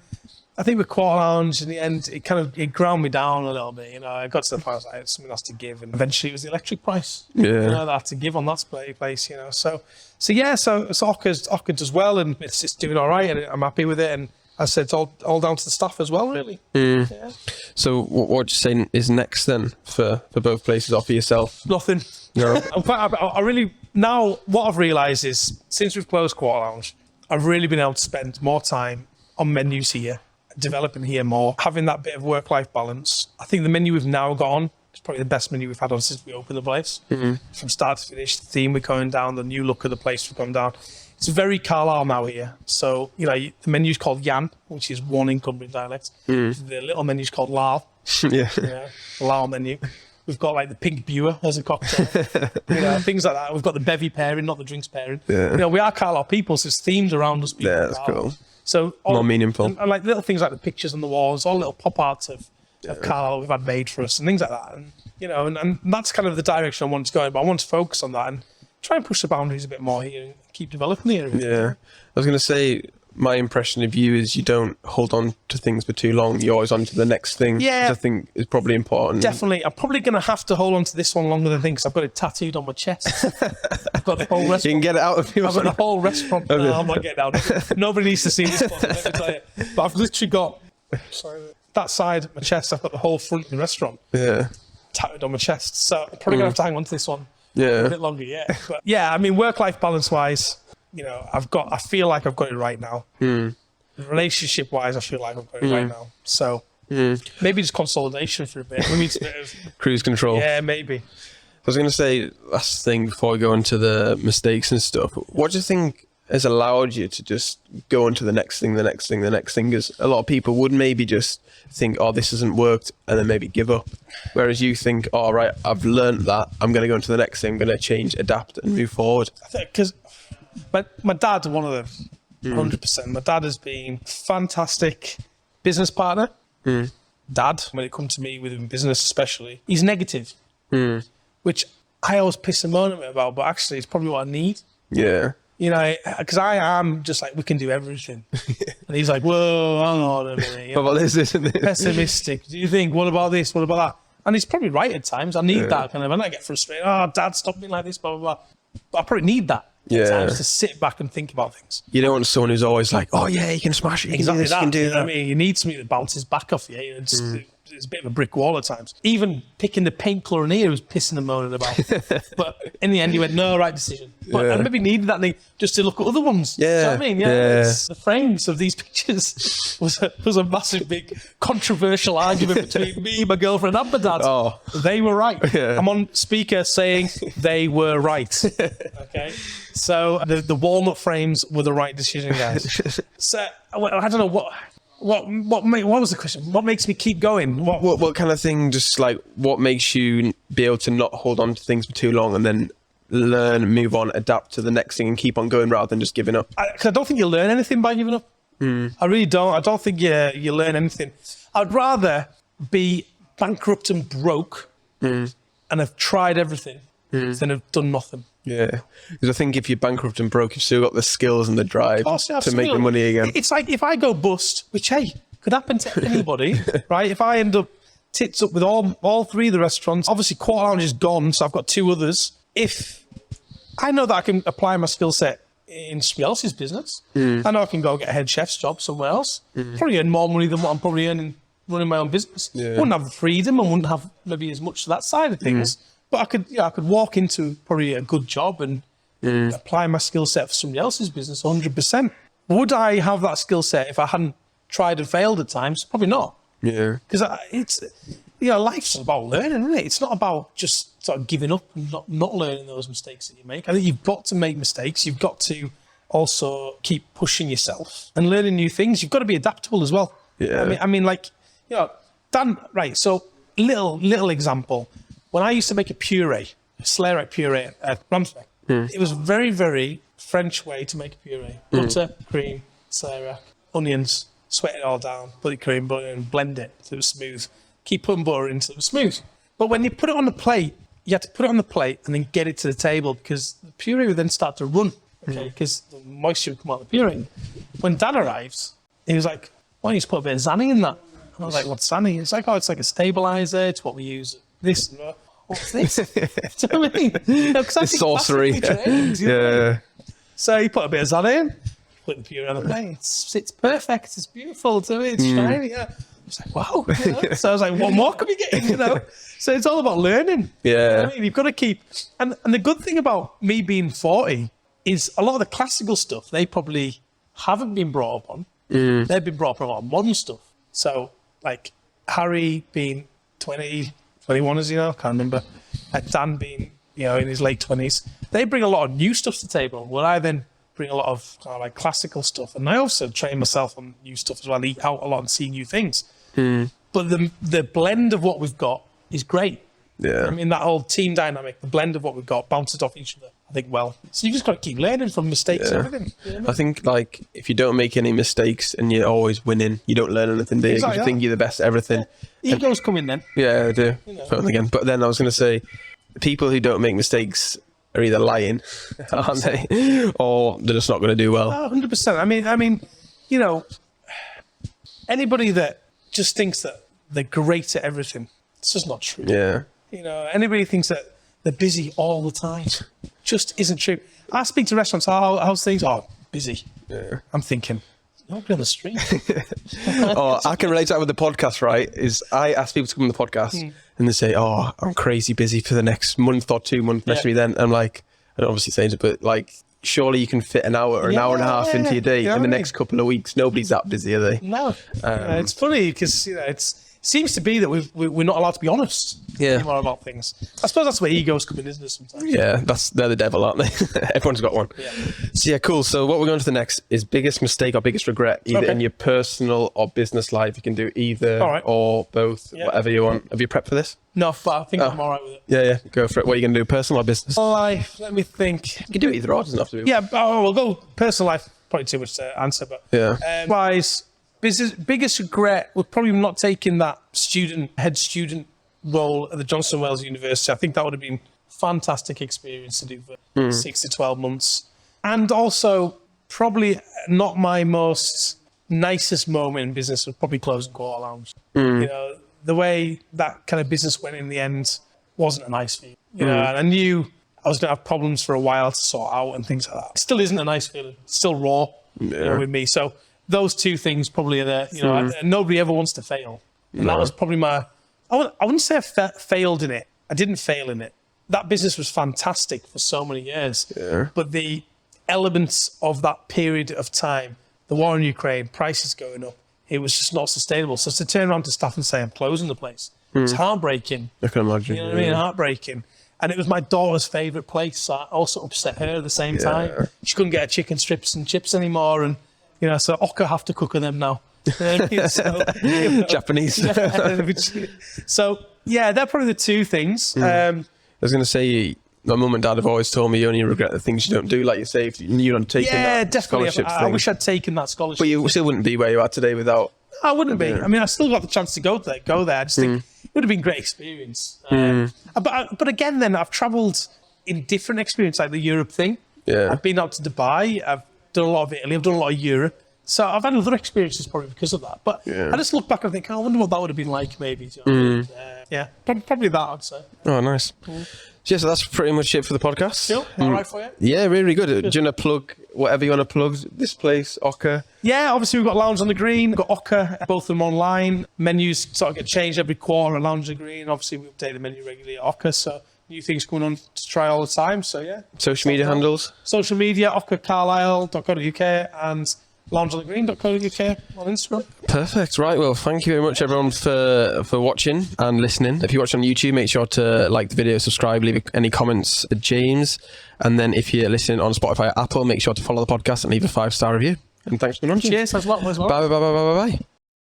I think with Quarter Lounge, in the end, it ground me down a little bit. You know, I got to the point I was like, something has to give, and eventually it was the electric price. Yeah, you know, that I had to give on that place. You know, so Ocker does well, and it's doing all right, and I'm happy with it. And I said it's all down to the staff as well, really. Yeah. So what would you say is next then for both places? Offer yourself nothing. No. I really, now what I've realised is, since we've closed Quarter Lounge, I've really been able to spend more time on menus here, developing here more, having that bit of work-life balance. I think the menu we've now got on is probably the best menu we've had on since we opened the place. From start to finish, the theme we're going down, the new look of the place we've gone down. It's very Carlisle now here. So, you know, the menu's called Yan, which is one in Cumbrian dialect. The little menu's called Lal. Yeah. Lal menu. We've got like the pink Buer as a cocktail, you know, things like that. We've got the bevy pairing, not the drinks pairing. Yeah. You know, we are Carlisle people, so there's themes around us. Yeah, that's cool. So more meaningful. And like little things like the pictures on the walls, all little pop arts of Carlisle we've had made for us and things like that. And you know, and that's kind of the direction I want to go in. But I want to focus on that and try and push the boundaries a bit more here and keep developing the area. Yeah, I was going to say, my impression of you is you don't hold on to things for too long. You're always on to the next thing. Yeah. Which I think is probably important. Definitely. I'm probably going to have to hold on to this one longer than things. I've got it tattooed on my chest. I've got the whole restaurant. You can get it out of you. I've got the whole restaurant. No, I'm not getting out of it. Nobody needs to see this one, let me tell you. But I've literally got that side of my chest. I've got the whole front of the restaurant tattooed on my chest. So I'm probably going to have to hang on to this one a bit longer, But yeah, I mean, work-life balance-wise, you know, I feel like I've got it right now. Relationship wise, I feel like I've got it right now. So maybe just consolidation for a bit. We need a bit of cruise control. Yeah, maybe. I was going to say, last thing before we go into the mistakes and stuff, what do you think has allowed you to just go on to the next thing? Because a lot of people would maybe just think, oh, this hasn't worked, and then maybe give up. Whereas you think, all right, I've learned that, I'm going to go into the next thing, I'm going to change, adapt, and move forward. I think because my dad's one of them. 100%. My dad has been a fantastic business partner. Dad, when it comes to me within business especially, he's negative, which I always piss and moan at me about, but actually it's probably what I need. Yeah. You know, because I am just like, we can do everything. And he's like, whoa, hang on a minute. You know, what about this, isn't it? Pessimistic. Do you think, what about this? What about that? And he's probably right at times. I need that kind of, and I get frustrated. Oh, Dad, stop being like this, blah, blah, blah. But I probably need that. Times to sit back and think about things. You don't want someone who's always like, oh yeah, you can smash it, exactly you can do that. I mean, you need somebody that bounces back off you. You know, just, it's a bit of a brick wall at times. Even picking the paint colour in here was pissing and moaning about. But in the end, he went, no, right decision. But I maybe needed that thing just to look at other ones. Yeah. Do you know what I mean? It's, the frames of these pictures was a massive, big, controversial argument between me, my girlfriend, and my dad. Oh. They were right. Yeah. I'm on speaker saying they were right. Okay. So the walnut frames were the right decision, guys. So I don't know what was the question? What makes me keep going? What kind of thing? Just like what makes you be able to not hold on to things for too long and then learn, move on, adapt to the next thing, and keep on going rather than just giving up? Because I don't think you learn anything by giving up. I really don't. I don't think you learn anything. I'd rather be bankrupt and broke and have tried everything than have done nothing. Yeah, because I think if you're bankrupt and broke, you've still got the skills and the drive to make the money again. It's like if I go bust, which, hey, could happen to anybody, right? If I end up tits up with all three of the restaurants, obviously Quarter Lounge is gone, so I've got two others. If I know that I can apply my skill set in somebody else's business, I know I can go get a head chef's job somewhere else, probably earn more money than what I'm probably earning running my own business. Wouldn't have the freedom and wouldn't have maybe as much of that side of things. But I could walk into probably a good job and apply my skill set for somebody else's business 100%. Would I have that skill set if I hadn't tried and failed at times? Probably not. Yeah. Because life's about learning, isn't it? It's not about just sort of giving up and not learning those mistakes that you make. I think you've got to make mistakes. You've got to also keep pushing yourself and learning new things. You've got to be adaptable as well. Yeah. I mean, like, Dan, right, so little example. When I used to make a puree, a Slayer puree at Ramsey, it was very, very French way to make a puree. Butter, cream, Slayer, onions, sweat it all down, put the cream, butter, and blend it so it was smooth. Keep putting butter in so it was smooth. But when you put it on the plate, you had to put it on the plate and then get it to the table because the puree would then start to run, because the moisture would come out of the puree. When Dan arrives, he was like, why don't you just put a bit of Zanny in that? And I was like, what's Zanny? It's like, it's like a stabilizer. It's what we use. This and that. What's this? Do you know what I mean? It's sorcery. Yeah. So you put a bit of Zanny in, put the puree on the plate. It's perfect. It's beautiful to me. It's shiny. Yeah. It's like, wow. So I was like, what more can we get in, So it's all about learning. Yeah. You know what I mean? You've got to keep... And the good thing about me being 40 is a lot of the classical stuff, they probably haven't been brought up on. They've been brought up on a lot of modern stuff. So, like, Harry being 20, 21, as can't remember. Dan being, in his late 20s. They bring a lot of new stuff to the table, where I then bring a lot of like classical stuff. And I also train myself on new stuff as well, eat out a lot and see new things. But the blend of what we've got is great. Yeah. I mean, that whole team dynamic, the blend of what we've got bounces off each other, I think, well. So you just got to keep learning from mistakes and everything. You know what I mean? I think, like, if you don't make any mistakes and you're always winning, you don't learn anything big. Exactly, you think you're the best at everything. Yeah. Egos come in then. Yeah, I do. Again. But then I was going to say, people who don't make mistakes are either lying, aren't they? Or they're just not going to do well. 100%. I mean, anybody that just thinks that they're great at everything, it's just not true. Yeah. Anybody thinks that they're busy all the time, just isn't true. I speak to restaurants, how's things? Oh, busy. Yeah. I'm thinking, nobody on the street. I can relate to that with the podcast, right? Is I ask people to come on the podcast and they say, oh, I'm crazy busy for the next month or 2 months, message me then. I'm like, I don't obviously say it, but like, surely you can fit an hour or an hour and a half into your day in the next couple of weeks. Nobody's that busy, are they? No. It's funny because, it seems to be that we're not allowed to be honest anymore about things. I suppose that's where egos come in, isn't it, sometimes? Yeah, they're the devil, aren't they? Everyone's got one. Yeah. So, cool. So what we're going to the next is biggest mistake or biggest regret, either in your personal or business life. You can do either or both, whatever you want. Have you prepped for this? No, but I think I'm all right with it. Yeah, go for it. What are you going to do, personal or business? Life, let me think. You can do either or, it doesn't have to be. Yeah, we'll go personal life. Probably too much to answer, but... Yeah. Wise... Biggest regret was probably not taking that head student role at the Johnson Wales University. I think that would have been a fantastic experience to do for 6 to 12 months. And also, probably not my most nicest moment in business was probably closing Quarter Lounge. The way that kind of business went in the end wasn't a nice feeling. And I knew I was going to have problems for a while to sort out and things like that. It still isn't a nice feeling. It's still raw with me. So those two things probably are there. Nobody ever wants to fail. And that was probably I wouldn't say I failed in it. I didn't fail in it. That business was fantastic for so many years. Yeah. But the elements of that period of time, the war in Ukraine, prices going up, it was just not sustainable. So to turn around to staff and say, I'm closing the place, it's heartbreaking. I can imagine. You know what I mean? Heartbreaking. And it was my daughter's favourite place. So I also upset her at the same time. She couldn't get her chicken strips and chips anymore. And, so Oka have to cook them now. Japanese. So, they're probably the two things. I was going to say, my mum and dad have always told me you only regret the things you don't do, like you say, if you're not taking that definitely. scholarship I wish I'd taken that scholarship. But you still wouldn't be where you are today without... I wouldn't be. I mean, I still got the chance to go there. I just think it would have been a great experience. But again, then, I've travelled in different experiences, like the Europe thing. Yeah. I've been out to Dubai. I've done a lot of Italy. I've done a lot of Europe. So I've had other experiences probably because of that. But I just look back and think, I wonder what that would have been like maybe. Probably that, I'd say. Oh, nice. So that's pretty much it for the podcast. Cool. All right for you? Yeah, really good. Do you want to plug whatever you want to plug? This place, Oka? Yeah, obviously we've got Lounge on the Green, we've got Oka, both of them online. Menus sort of get changed every quarter at Lounge on the Green. Obviously we update the menu regularly at Oka, so new things going on to try all the time. So yeah. Social media handles? Social media, okacarlisle.co.uk and loungeonthegreen.co.uk on Instagram. Perfect. Right. Well, thank you very much, everyone, for watching and listening. If you watch on YouTube, make sure to like the video, subscribe, leave any comments to James. And then if you're listening on Spotify or Apple, make sure to follow the podcast and leave a 5-star review. And thanks for being on. Cheers. Thanks a lot. Bye, bye, bye, bye, bye, bye.